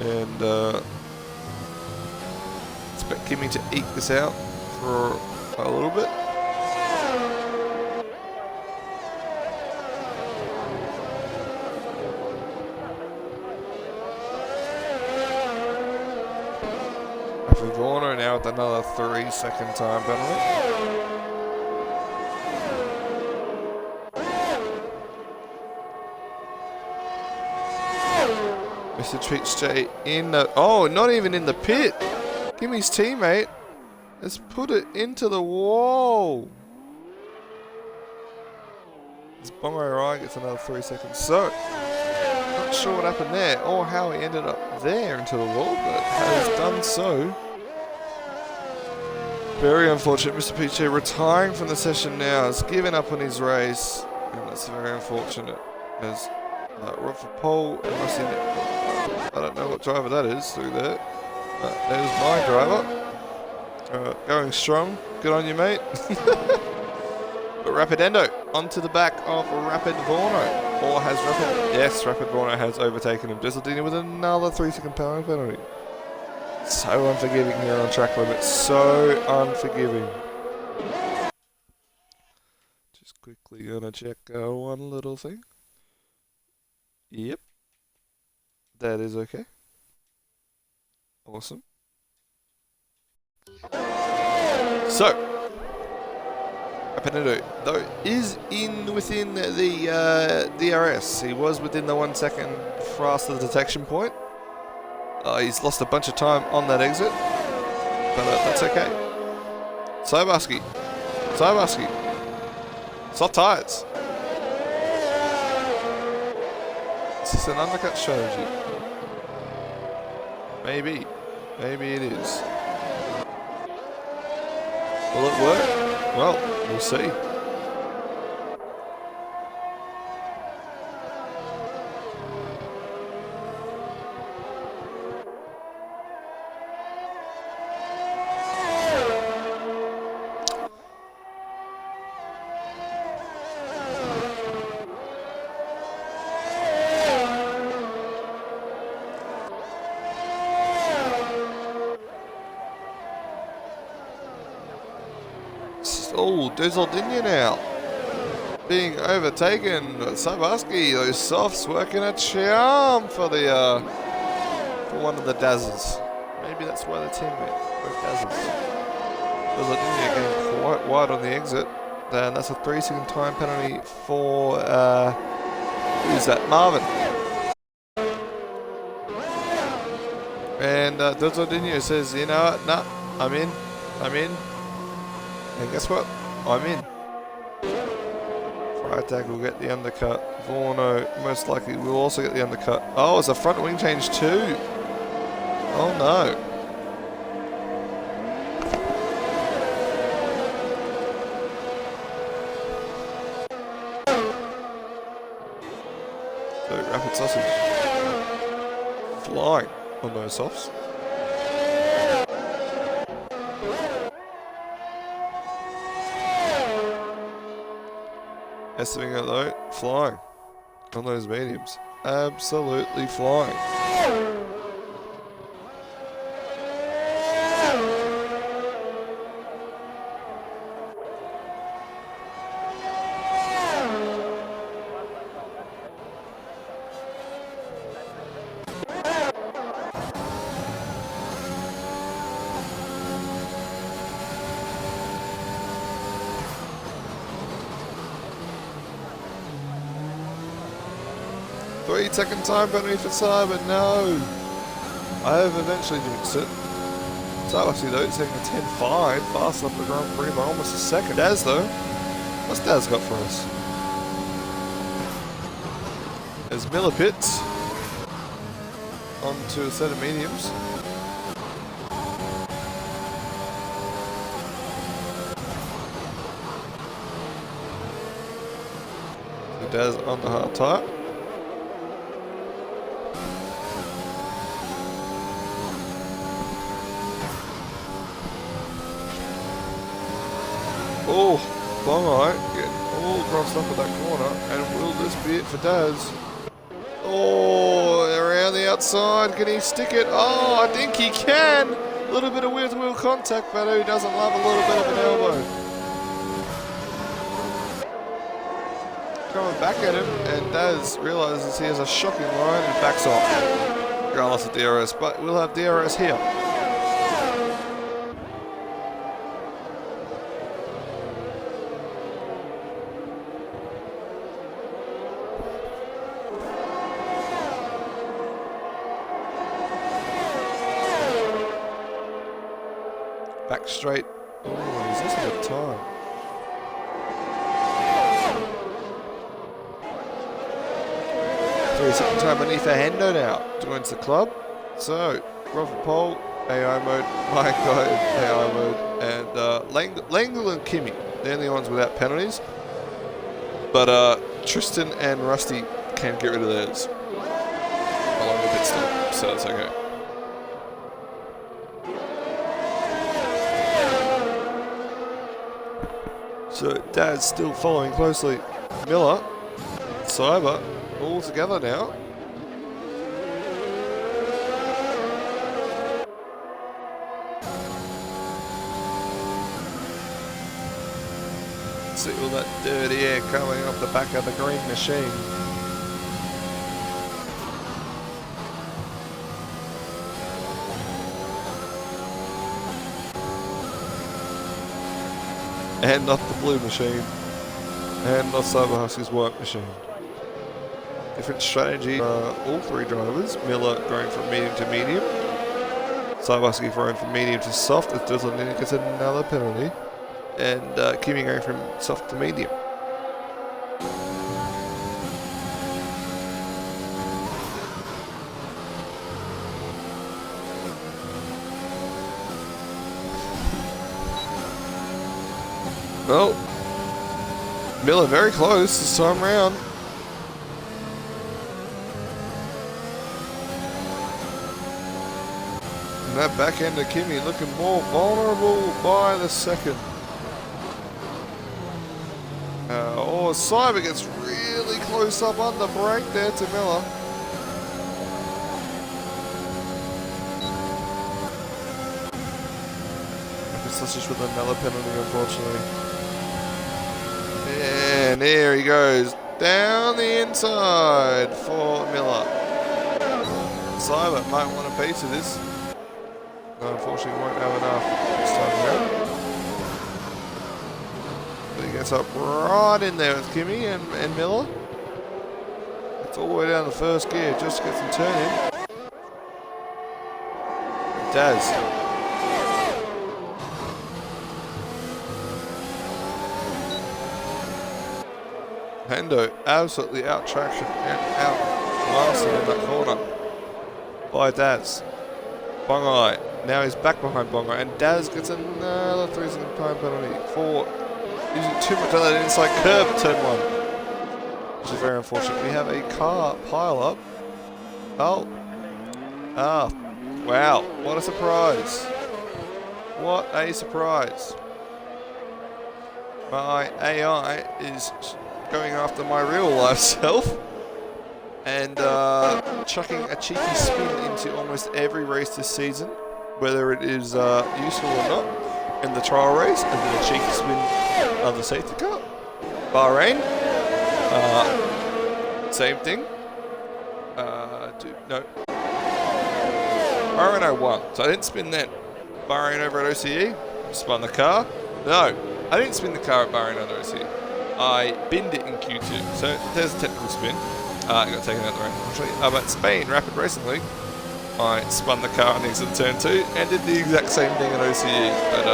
And expect Kimi to eke this out for a little bit. Gorner now with another 3-second time penalty. Mr. Treats J in the... Oh, not even in the pit. Kimi's teammate has put it into the wall. As Bongo Rai gets another 3 seconds. So, not sure what happened there or how he ended up there into the wall, but has done so. Very unfortunate. Mr. PJ retiring from the session now. Has given up on his race. And that's very unfortunate. As Rod for pole. I don't know what driver that is through there. There's my driver. Going strong. Good on you, mate. But Rapid Endo onto the back of Rapid Vorno. Or has Rapid... Yes, Rapid Vorno has overtaken him. Dieseldini with another 3-second power penalty. So unforgiving here on track limit. So unforgiving. Just quickly gonna check one little thing. Yep. That is okay. Awesome. So, Rapid though is within the DRS. He was within the 1 second faster detection point. He's lost a bunch of time on that exit, but that's okay. Sobarski. Soft tyres. Is this an undercut strategy? Maybe. Maybe it is. Will it work? Well, we'll see. Oh, Dieseldini now. Being overtaken. Sobarski, those softs working a charm for the for one of the Dazzers. Maybe that's why the team went both Dazzers. Dieseldini getting quite wide on the exit. And that's a 3-second time penalty for who's that? Marvin. And Dieseldini says, you know what? Nah, I'm in. And guess what? I'm in. Freitag will get the undercut. Vorno most likely will also get the undercut. Oh, it's a front wing change too. Oh no. So Rapid Sausage flying on those softs. Estimating it though, flying on those mediums. Absolutely flying. Second time penalty for Saab, but no. I have eventually jinxed it. Sobarski though, taking a 10.5, fast up the Grand Prix by almost a second. Daz though, what's Daz got for us? There's Miller Pitts onto a set of mediums. So Daz on the hard tyre. Oh, Bongai getting all crossed up at that corner, and will this be it for Daz? Oh, around the outside, can he stick it? Oh, I think he can! A little bit of wheel-to-wheel contact, but who doesn't love a little bit of an elbow? Coming back at him, and Daz realises he has a shocking line and backs off. Regardless of DRS, but we'll have DRS here. Back straight. Oh, is this a good time? Second time beneath a Hendo now. Joins the club. So, Robert Pole, AI mode, my guy, AI mode, and Langle and Kimi. They're the only ones without penalties. But Tristan and Rusty can get rid of theirs along the pit stop, so it's okay. So Dad's still following closely. Miller, Cyber, all together now. See all that dirty air coming off the back of the green machine. And not the blue machine. And not Cyber Husky's white machine. Different strategy. All three drivers. Miller going from medium to medium. Cyber Husky going from medium to soft. It doesn't get another penalty. And Kimi going from soft to medium. Well, Miller very close this time round. And that back end of Kimi looking more vulnerable by the second. Cyber gets really close up on the brake there to Miller. That's just with another penalty, unfortunately. And there he goes, down the inside for Miller. Cyber might want a piece of this. No, unfortunately won't have enough this time around. But he gets up right in there with Kimi and Miller. It's all the way down the first gear just to get some turn in. Daz. Hendo absolutely out traction and out blasted in that corner by Daz. Bongai, now he's back behind Bongai, and Daz gets another 3-second time penalty for using too much of that inside curb turn one, which is very unfortunate. We have a car pile up. Oh, wow, what a surprise. What a surprise. My AI is going after my real life self and chucking a cheeky spin into almost every race this season, whether it is useful or not, in the trial race, and then a cheeky spin on the safety car. Bahrain, same thing. No. Bahrain I won, so I didn't spin then. Bahrain over at OCE, spun the car. No, I didn't spin the car at Bahrain over OCE. I binned it in Q2, so there's a technical spin. I got taken out the rain, unfortunately. But Spain Rapid Racing League, I spun the car on the exit of turn 2 and did the exact same thing at OCE. But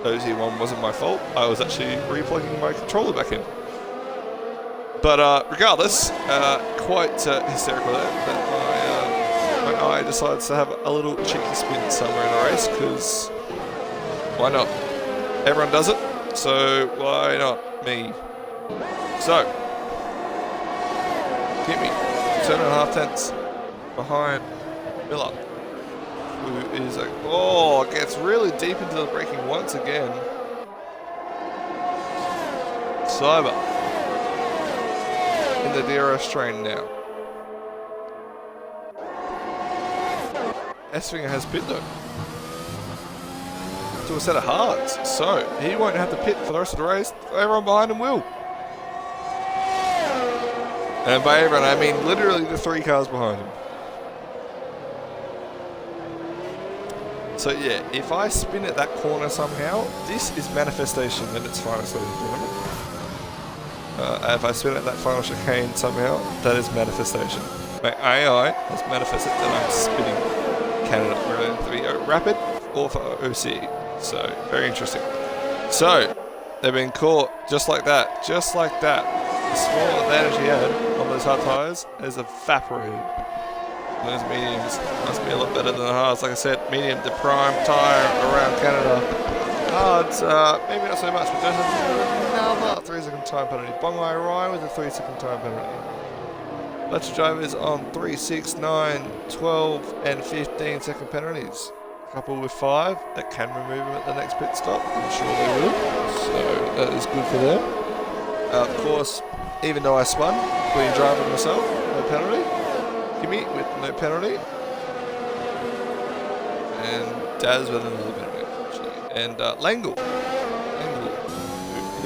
OCE 1 wasn't my fault. I was actually replugging my controller back in. But regardless, quite hysterical there that my eye decides to have a little cheeky spin somewhere in the race, because why not? Everyone does it, so why not me? So, Kimi, 2.5 tenths behind Miller, who is gets really deep into the braking once again. Cyber in the DRS train now. Essfinger has pit though, to a set of hards, so he won't have to pit for the rest of the race. Everyone behind him will. And by everyone, I mean literally the 3 cars behind him. So yeah, if I spin at that corner somehow, this is manifestation at its finest, ladies and gentlemen. If I spin at that final chicane somehow, that is manifestation. My AI has manifested that I'm spinning Canada, whether to be rapid or for OCE. So, very interesting. So, they've been caught just like that. Just like that. The small advantage he had on those hard tyres has evaporated. Those mediums must be a lot better than the hards. Like I said, medium to prime tyre around Canada. Hards, maybe not so much, but there's another 3-second time penalty. Bongai Ryan with a 3-second time penalty. Electric drivers on 3, 6, 9, 12 and 15 second penalties. couple with 5 that can remove him at the next pit stop. I'm sure they will. So that is good for them. Of course, even though I spun, clean driving myself, no penalty. Kimi with no penalty. And Daz with another penalty, unfortunately. And Langle. Who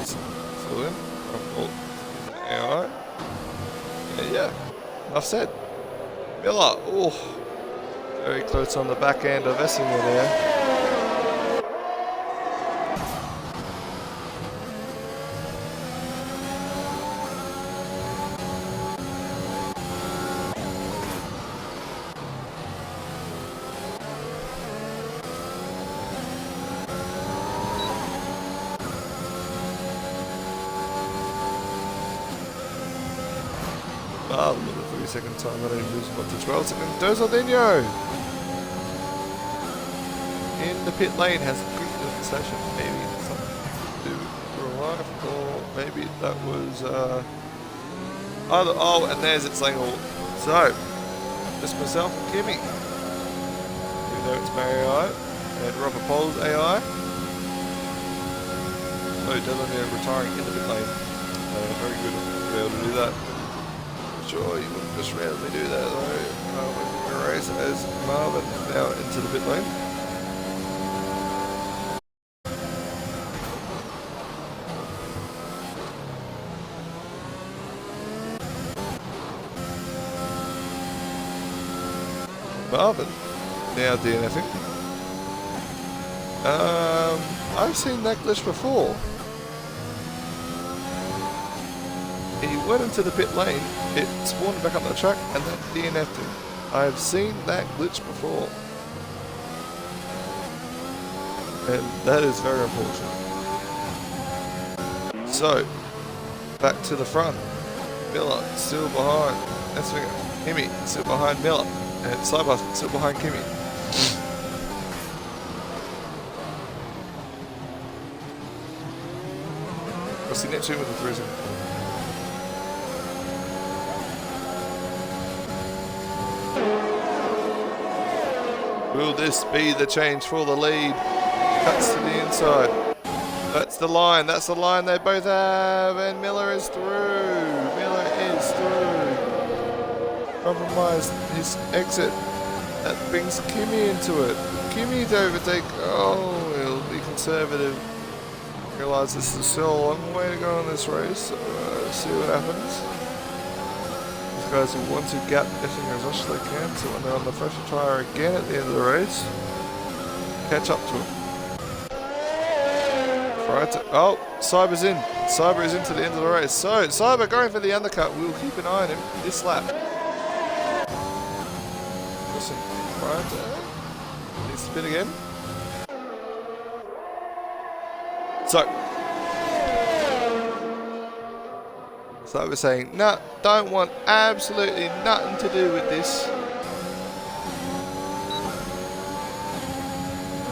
is still in. AI. Yeah, enough said. Miller, oh, very close on the back end of Essinger there. Look at 3-second time, I don't lose what to 12 seconds. Dozaldinho in the pit lane has a quick session. Maybe something to do with real life, or maybe that was oh, and there's its Langle. So just myself and Kimi, even though it's my AI and Robert Pole's AI. So Dozaldinho retiring in the pit lane. Very good to be able to do that. Sure, you wouldn't just randomly do that though. We're going to race as Marvin now into the pit lane. Marvin now DNFing. I've seen that glitch before. He went into the pit lane, it spawned back up the track, and then DNF'd him. I've seen that glitch before. And that is very unfortunate. So, back to the front. Miller still behind. That's Kimi still behind Miller. And Cyber still behind Kimi. What's the next one with the 3-second? Will this be the change for the lead? Cuts to the inside. That's the line they both have, and Miller is through. Compromised his exit. That brings Kimi into it. Kimi to overtake. Oh, he'll be conservative. Realise this is still a long way to go in this race. See what happens. Guys who want to gap Essinger as much as they can, so when they're on the fresher tyre again at the end of the race, catch up to him. Oh, Cyber's in. Cyber is into the end of the race. So, Cyber going for the undercut. We'll keep an eye on him this lap. Listen, needs to spin again. So I was saying, no, don't want absolutely nothing to do with this.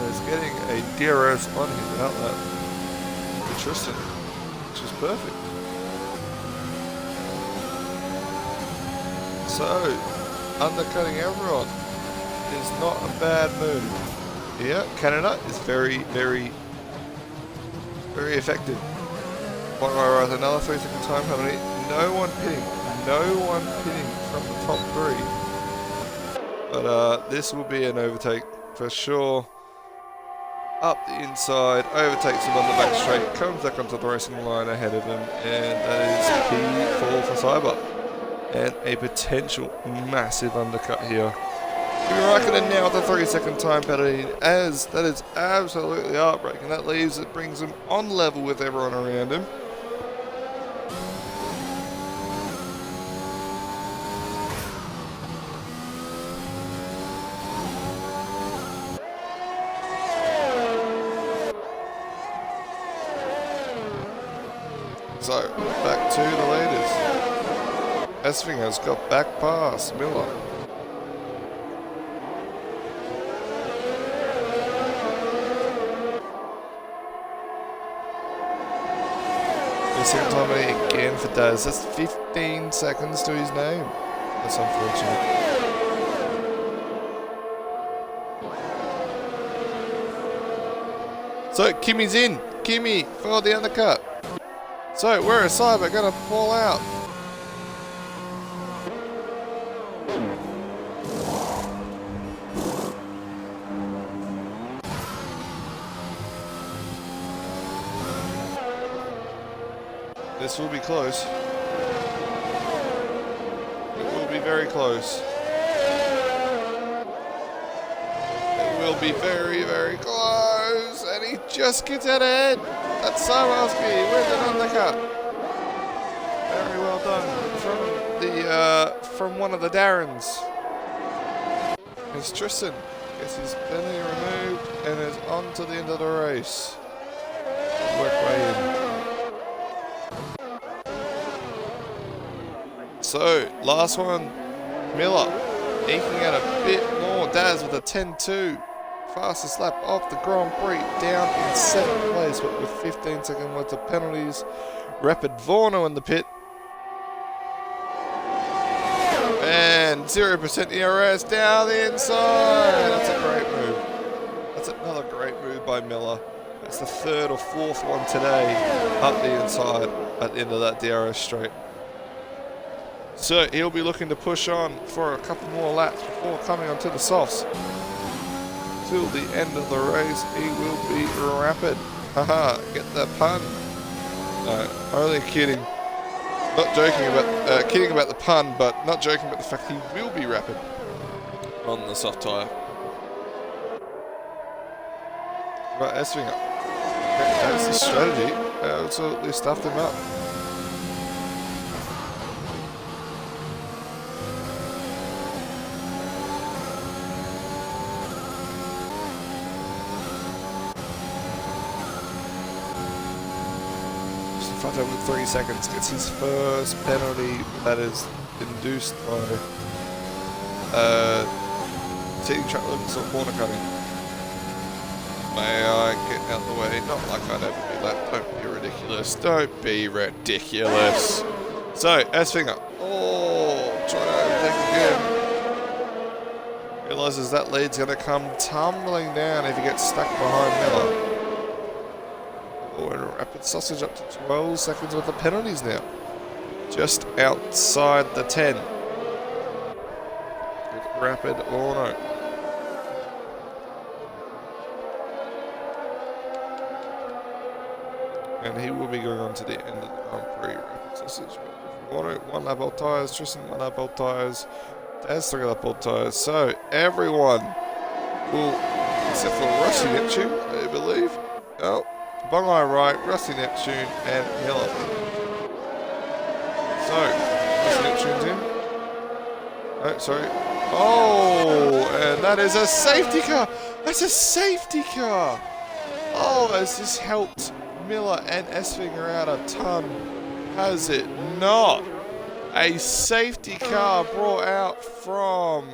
He's getting a DRS on his outlet. Interesting. Which is perfect. So, undercutting everyone is not a bad move. Yeah, Canada is very, very, very effective. Right, another 3-second time penalty. No one pitting from the top 3. But this will be an overtake for sure. Up the inside, overtakes him on the back straight, comes back onto the racing line ahead of him, and that is P4 for Cyber. And a potential massive undercut here. Raikkonen now with a 3-second time penalty, as that is absolutely heartbreaking. That leaves, it brings him on level with everyone around him. So, back to the leaders. Esfinger's got back past Miller. Second time again for Daz. That's 15 seconds to his name. That's unfortunate. So Kimmy's in. Kimmy for the undercut. So we're a Cyber gonna fall out. This will be close. It will be very close. It will be very, very close. And he just gets out ahead. That's Sawaski with an undercut. Very well done from one of the Darrens. It's Tristan. Gets his penalty removed and is on to the end of the race. Work way in. So, last one, Miller, eking out a bit more. Daz with a 10-2. Fastest lap of the Grand Prix, down in 7th place, but with 15-second worth of penalties. Rapid Vorno in the pit. And 0% ERS down the inside. That's a great move. That's another great move by Miller. That's the 3rd or 4th one today, up the inside at the end of that DRS straight. So he'll be looking to push on for a couple more laps before coming onto the softs. Till the end of the race, he will be rapid. Haha, get that pun. No, only kidding. Not joking about, kidding about the pun, but not joking about the fact he will be rapid on the soft tyre. Right, S-wing up. That's the strategy. Absolutely stuffed him up. With 3 seconds, gets his first penalty that is induced by team track limits or corner cutting. May I get out of the way? Not like I'd ever do that. Don't be ridiculous. Don't be ridiculous. So, S-finger. Oh, trying to overtake again. Realizes that lead's going to come tumbling down if he gets stuck behind Miller. Oh, and a rapid sausage up to 12 seconds with the penalties now. Just outside the 10. With rapid or no. And he will be going on to the end of the Grand Prix. Rapid sausage. One lap old tyres. Tristan, 1 lap old tyres. Daz, 3 lap old tyres. So, everyone will, except for Rusty Neptune, I believe. Oh. Bongai right, Rusty Neptune, and Miller. So, Rusty Neptune's in. Oh, sorry. Oh, and that is a safety car. That's a safety car. Oh, has this helped Miller and Esfinger out a ton? Has it not? A safety car brought out from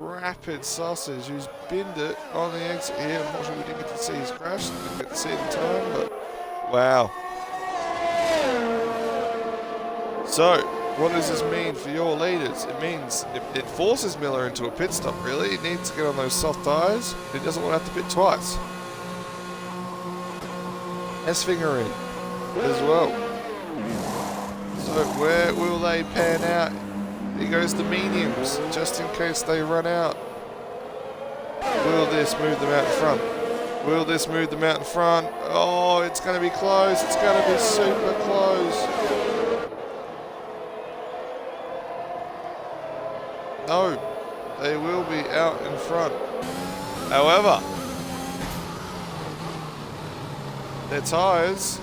Rapid Sausage, who's binned it on the exit here. Unfortunately, we didn't get to see his crash. Didn't get to see it in time, but wow. So, what does this mean for your leaders? It means it forces Miller into a pit stop, really. He needs to get on those soft tyres. He doesn't want to have to pit twice. S-finger in as well. So, where will they pan out? Here goes the mediums, just in case they run out. Will this move them out in front? Will this move them out in front? Oh, it's going to be close. It's going to be super close. No, they will be out in front. However, their tyres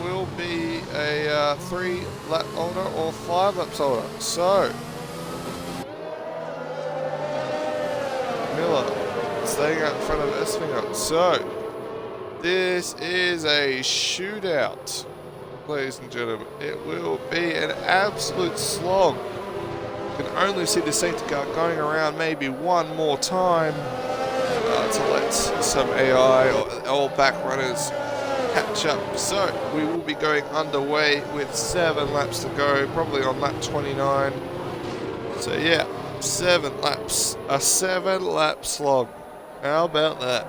will be a 3 lap older or 5 laps older. So, Miller staying out in front of Esfinger. So, this is a shootout, ladies and gentlemen. It will be an absolute slog. You can only see the safety car going around maybe one more time to let some AI or back runners catch up. So we will be going underway with 7 laps to go, probably on lap 29. So yeah, 7 laps, a 7 lap slog. How about that?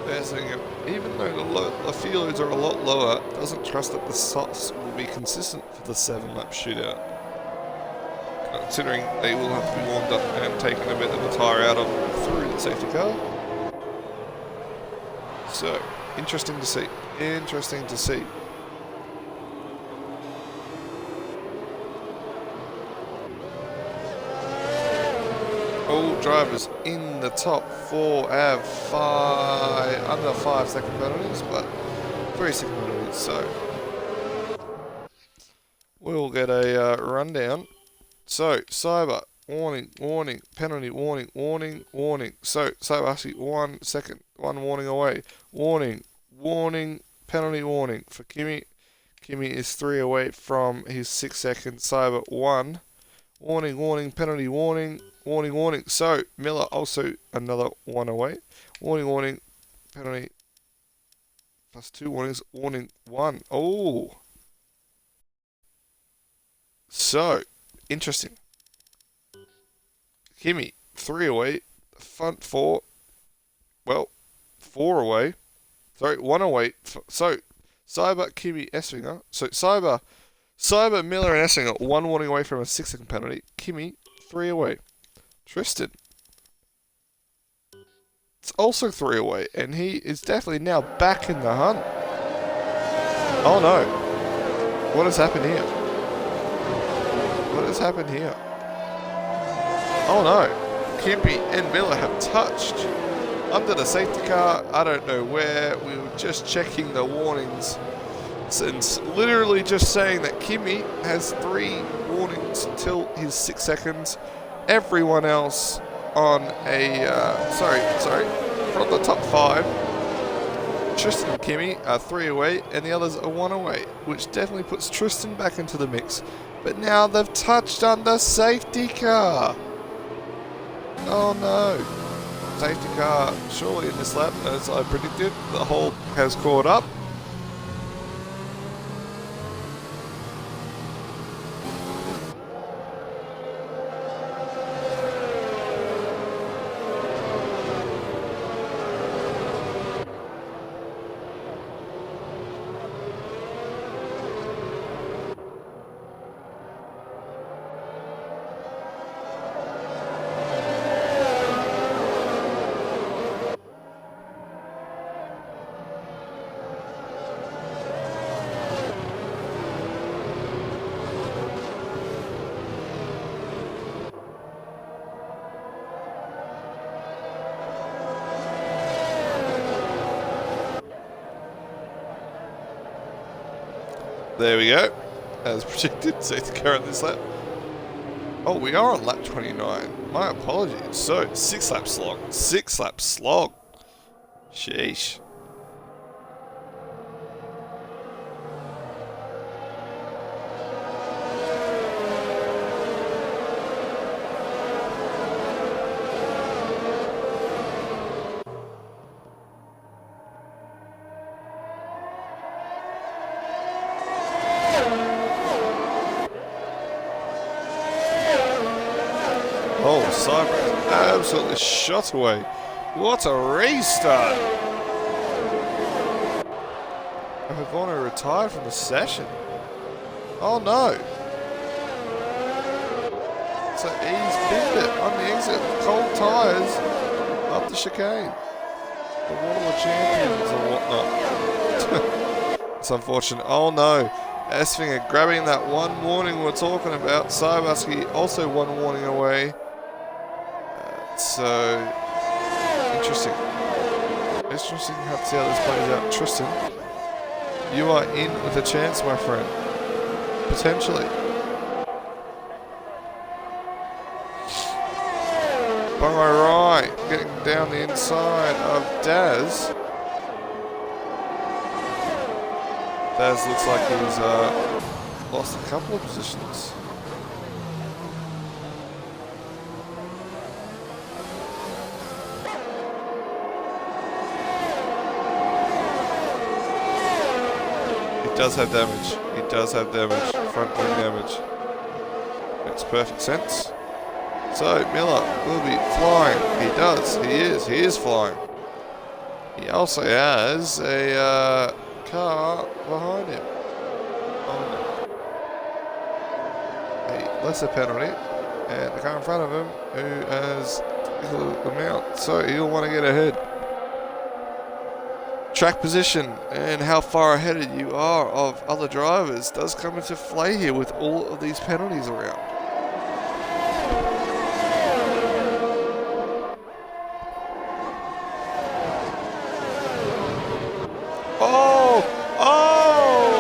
They're saying even though the feelers are a lot lower, doesn't trust that the softs will be consistent for the 7-lap shootout. Considering they will have to be warmed up and taken a bit of a tyre out of through the safety car. So, interesting to see. Interesting to see. All drivers in the top 4 have under 5 second penalties, but 3 second penalties, so we'll get a rundown. So, Cyber, warning, warning, penalty, warning, warning, warning. So, Cyber actually 1 second, 1 warning away. Warning, warning, penalty, warning for Kimi. Kimi is 3 away from his 6 seconds. Cyber 1. Warning, warning, penalty, warning, warning, warning. So, Miller also another 1 away. Warning, warning, penalty, plus 2 warnings, warning 1. Oh. So, interesting. Kimi, 3 away. Front 4. Well, 4 away. Sorry, 1 away. So, Cyber, Kimi, Esslinger. So, Cyber, Miller, and Esslinger, 1 warning away from a 6 second penalty. Kimi, 3 away. Tristan, it's also 3 away, and he is definitely now back in the hunt. Oh no. What has happened here? What has happened here? Oh no. Kimi and Miller have touched under the safety car. I don't know where. We were just checking the warnings. Since literally just saying that Kimi has 3 warnings until his 6 seconds. Everyone else on a, from the top 5, Tristan and Kimi are 3 away and the others are 1 away, which definitely puts Tristan back into the mix. But now they've touched under safety car. Oh no. Safety car surely in this lap, as I predicted, the hole has caught up. There we go. As predicted, safety car on this lap. Oh, we are on lap 29. My apologies. So, 6 lap slog. 6 lap slog. Sheesh. Oh, Cyber absolutely shot away. What a restart! Pavona retired from the session. Oh no! So he's binned it on the exit with cold tyres up the chicane. The Waterloo champions or whatnot. It's unfortunate. Oh no! Esslinger grabbing that 1 warning we're talking about. Cyberski also 1 warning away. So, interesting. Interesting to see how this plays out. Tristan, you are in with a chance, my friend. Potentially. Bungo right, getting down the inside of Daz. Daz looks like he's lost a couple of positions. He does have damage. He does have damage. Front wing damage. Makes perfect sense. So Miller will be flying. He does. He is. He is flying. He also has a car behind him. A lesser penalty. And the car in front of him who has a little amount. So he'll want to get ahead. Track position and how far ahead you are of other drivers does come into play here with all of these penalties around.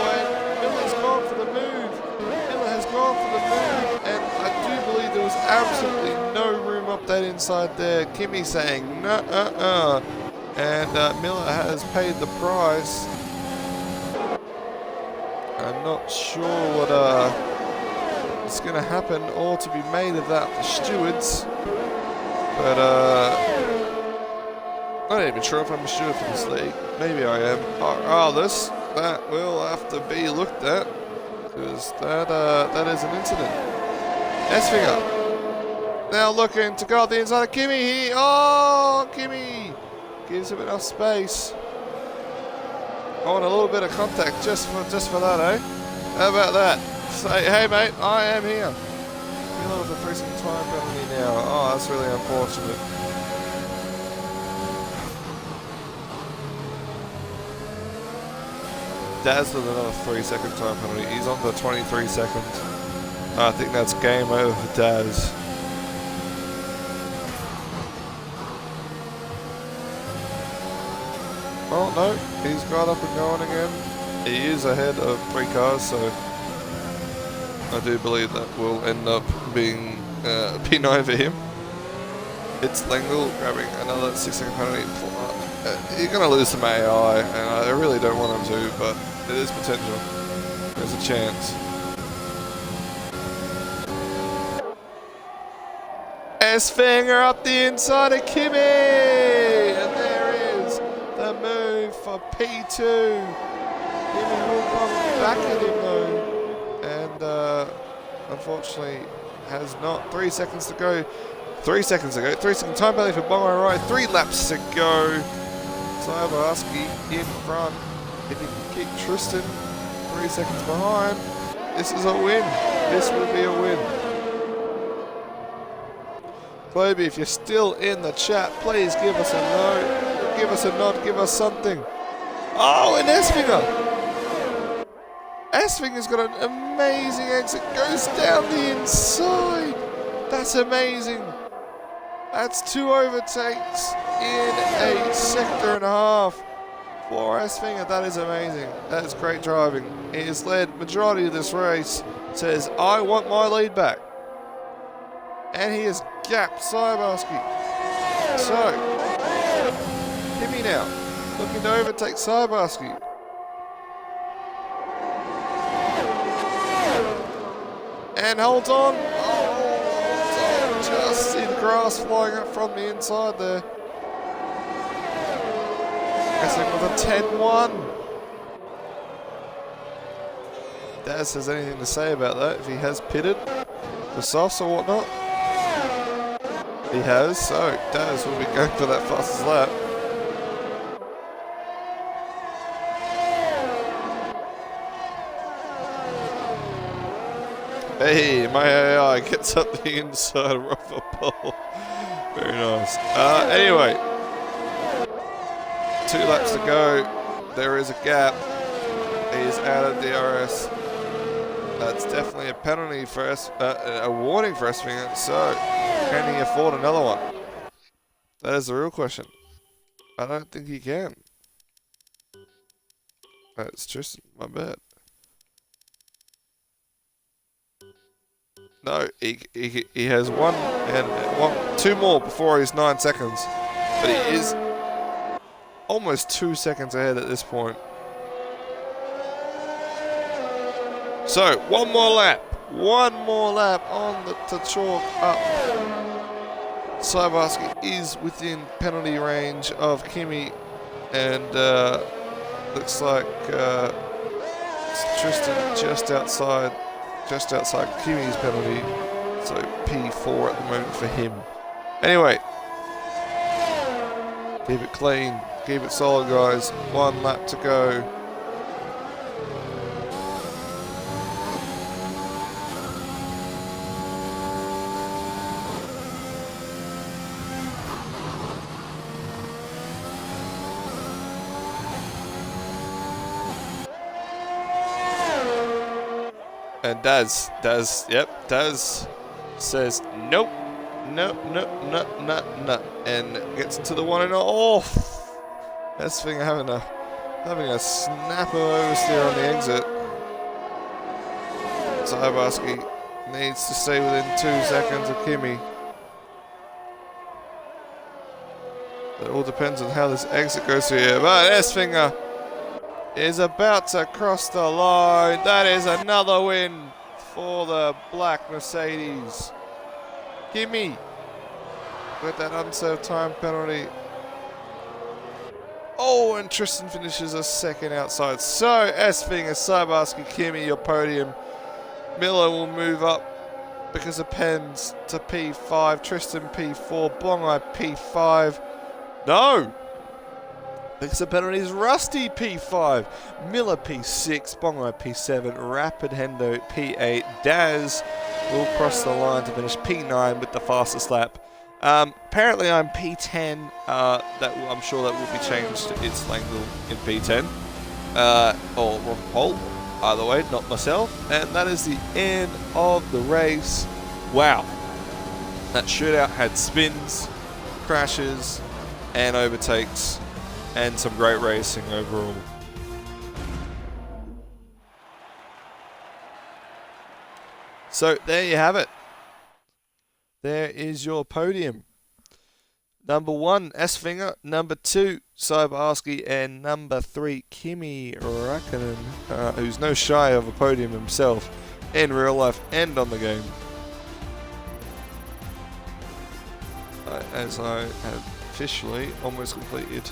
And Miller's gone for the move. Miller has gone for the move, and I do believe there was absolutely no room up that inside there. Kimi saying, no, and Miller has paid the price. I'm not sure what is going to happen or to be made of that for stewards. But I'm not even sure if I'm a steward for this league. Maybe I am. Regardless, that will have to be looked at. Because that is an incident. Esfinger. Now looking to go up the inside of Kimi here. Oh, Kimi gives him enough space. I want a little bit of contact just for that, eh? How about that? Say, hey mate, I am here. Miller with a 3-second time penalty now. Oh, that's really unfortunate. Daz with another 3-second time penalty. He's on to 23 seconds. I think that's game over for Daz. Oh no, he's got up and going again. He is ahead of 3 cars, so I do believe that will end up being a P9 for him. It's Lengel grabbing another 6-second penalty. You're going to lose some AI, and I really don't want him to, but it is potential. There's a chance. S-Finger up the inside of Kimi! And there is the move for P2. Kimi will come back at him though. And unfortunately has not. 3 seconds to go. 3 seconds to go. 3-second time penalty for Bongo Right. 3 laps to go. Sabarski in front. If he can keep Tristan 3 seconds behind, this is a win. This will be a win. Chloe, if you're still in the chat, please give us a note, give us a nod, give us something. Oh, and Esfinger! Esfinger's got an amazing exit, goes down the inside. That's amazing. That's 2 overtakes in a sector and a half for Esfinger. That is amazing. That is great driving. He has led majority of this race. Says, I want my lead back. And he has gapped Sabarski. So, Kimi now, looking to overtake Sabarski. And holds on. Oh, holds on. Just see the grass flying up from the inside there. Guessing with a 10-1. Daz has anything to say about that, if he has pitted for softs or whatnot. He has, so Daz will be going for that fastest lap. Hey, my AI gets up the inside of Rafa Pole. Very nice. Anyway, 2 laps to go. There is a gap. He is out of DRS. That's definitely a penalty for a warning for Esfinger. So, can he afford another one? That is the real question. I don't think he can. That's just my bet. No, he has 1 and 2 more before his 9 seconds, but he is almost 2 seconds ahead at this point. So, 1 more lap. 1 more lap on to chalk up. Sabarski is within penalty range of Kimi, and looks like Tristan just outside Kimi's penalty. So P4 at the moment for him. Anyway, keep it clean, Keep it solid, guys. 1 lap to go. And Daz says nope, no, and gets into the 1-0. Oh, that's thing having a snapper oversteer on the exit. Zabarski needs to stay within 2 seconds of Kimi. It all depends on how this exit goes through here. But Esfinger is about to cross the line. That is another win for the black Mercedes. Kimi with that unserved time penalty. Oh, and Tristan finishes a second outside. So, Esfinger, Zabarski, Kimi, your podium. Miller will move up because of pens to P5. Tristan P4. Bongai P5. No! Because of penalties. Rusty P5. Miller P6. Bongai P7. Rapid Hendo P8. Daz will cross the line to finish P9 with the fastest lap. Apparently I'm P10. I'm sure that will be changed to its Langle in P10. Or wrong pole. Either way, not myself. And that is the end of the race. Wow. That shootout had spins, crashes, and overtakes, and some great racing overall. So there you have it. There is your podium. Number 1, Esfinger. Number 2, Zabarski. And number 3, Kimi Räikkönen, who's no shy of a podium himself in real life and on the game. As I have officially almost completed.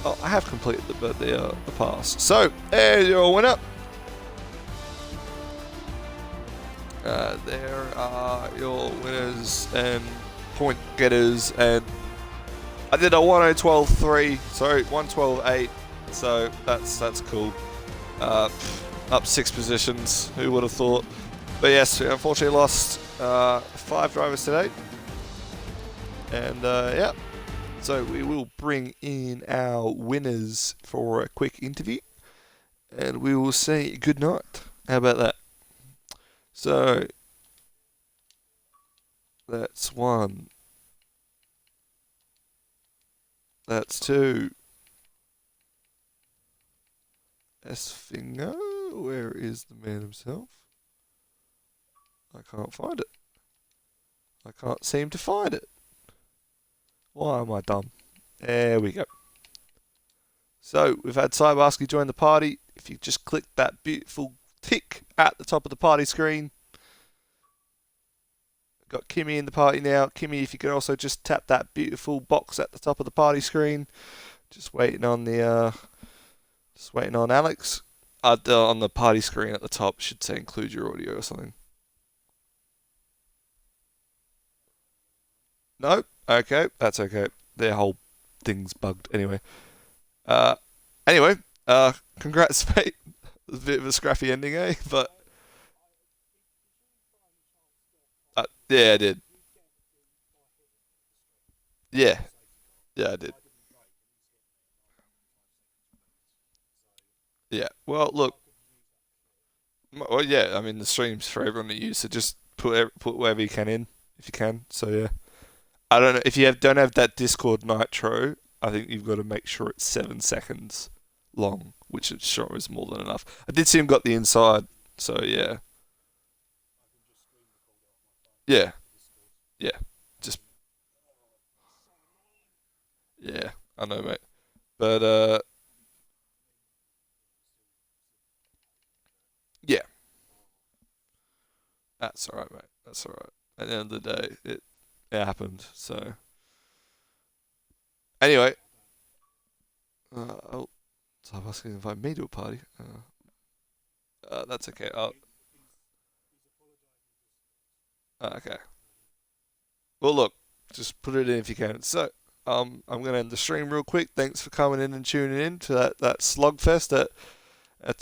Oh, I have completed the pass. So, there's your winner. There are your winners and point getters, and I did a 1:12.3, sorry, 1:12.8, so that's cool. Up 6 positions, who would have thought? But yes, we unfortunately lost 5 drivers today, and yeah, so we will bring in our winners for a quick interview, and we will say good night. How about that? So that's 1. That's 2. Esfinger, where is the man himself? I can't find it. I can't seem to find it. Why am I dumb? There we go. So we've had Zabarski join the party. If you just click that beautiful tick at the top of the party screen. Got Kimi in the party now. Kimi, if you could also just tap that beautiful box at the top of the party screen. Just waiting on Alex. On the party screen at the top should say include your audio or something. No? Okay, that's okay. Their whole thing's bugged anyway. Congrats, mate. It was a bit of a scrappy ending, eh? But yeah, I did. Yeah, I did. Yeah. Well, look. Well, yeah. I mean, the stream's for everyone to use, so just put whatever you can in if you can. So yeah. I don't know if you don't have that Discord Nitro. I think you've got to make sure it's 7 seconds long, which I'm sure is more than enough. I did see him got the inside, so yeah. Yeah, yeah, just yeah. I know, mate. But yeah, that's all right, mate. That's all right. At the end of the day, it happened. So anyway, oh, so I'm asking if I made to a party. That's okay. Okay. Well, look, just put it in if you can. So I'm going to end the stream real quick. Thanks for coming in and tuning in to that slugfest at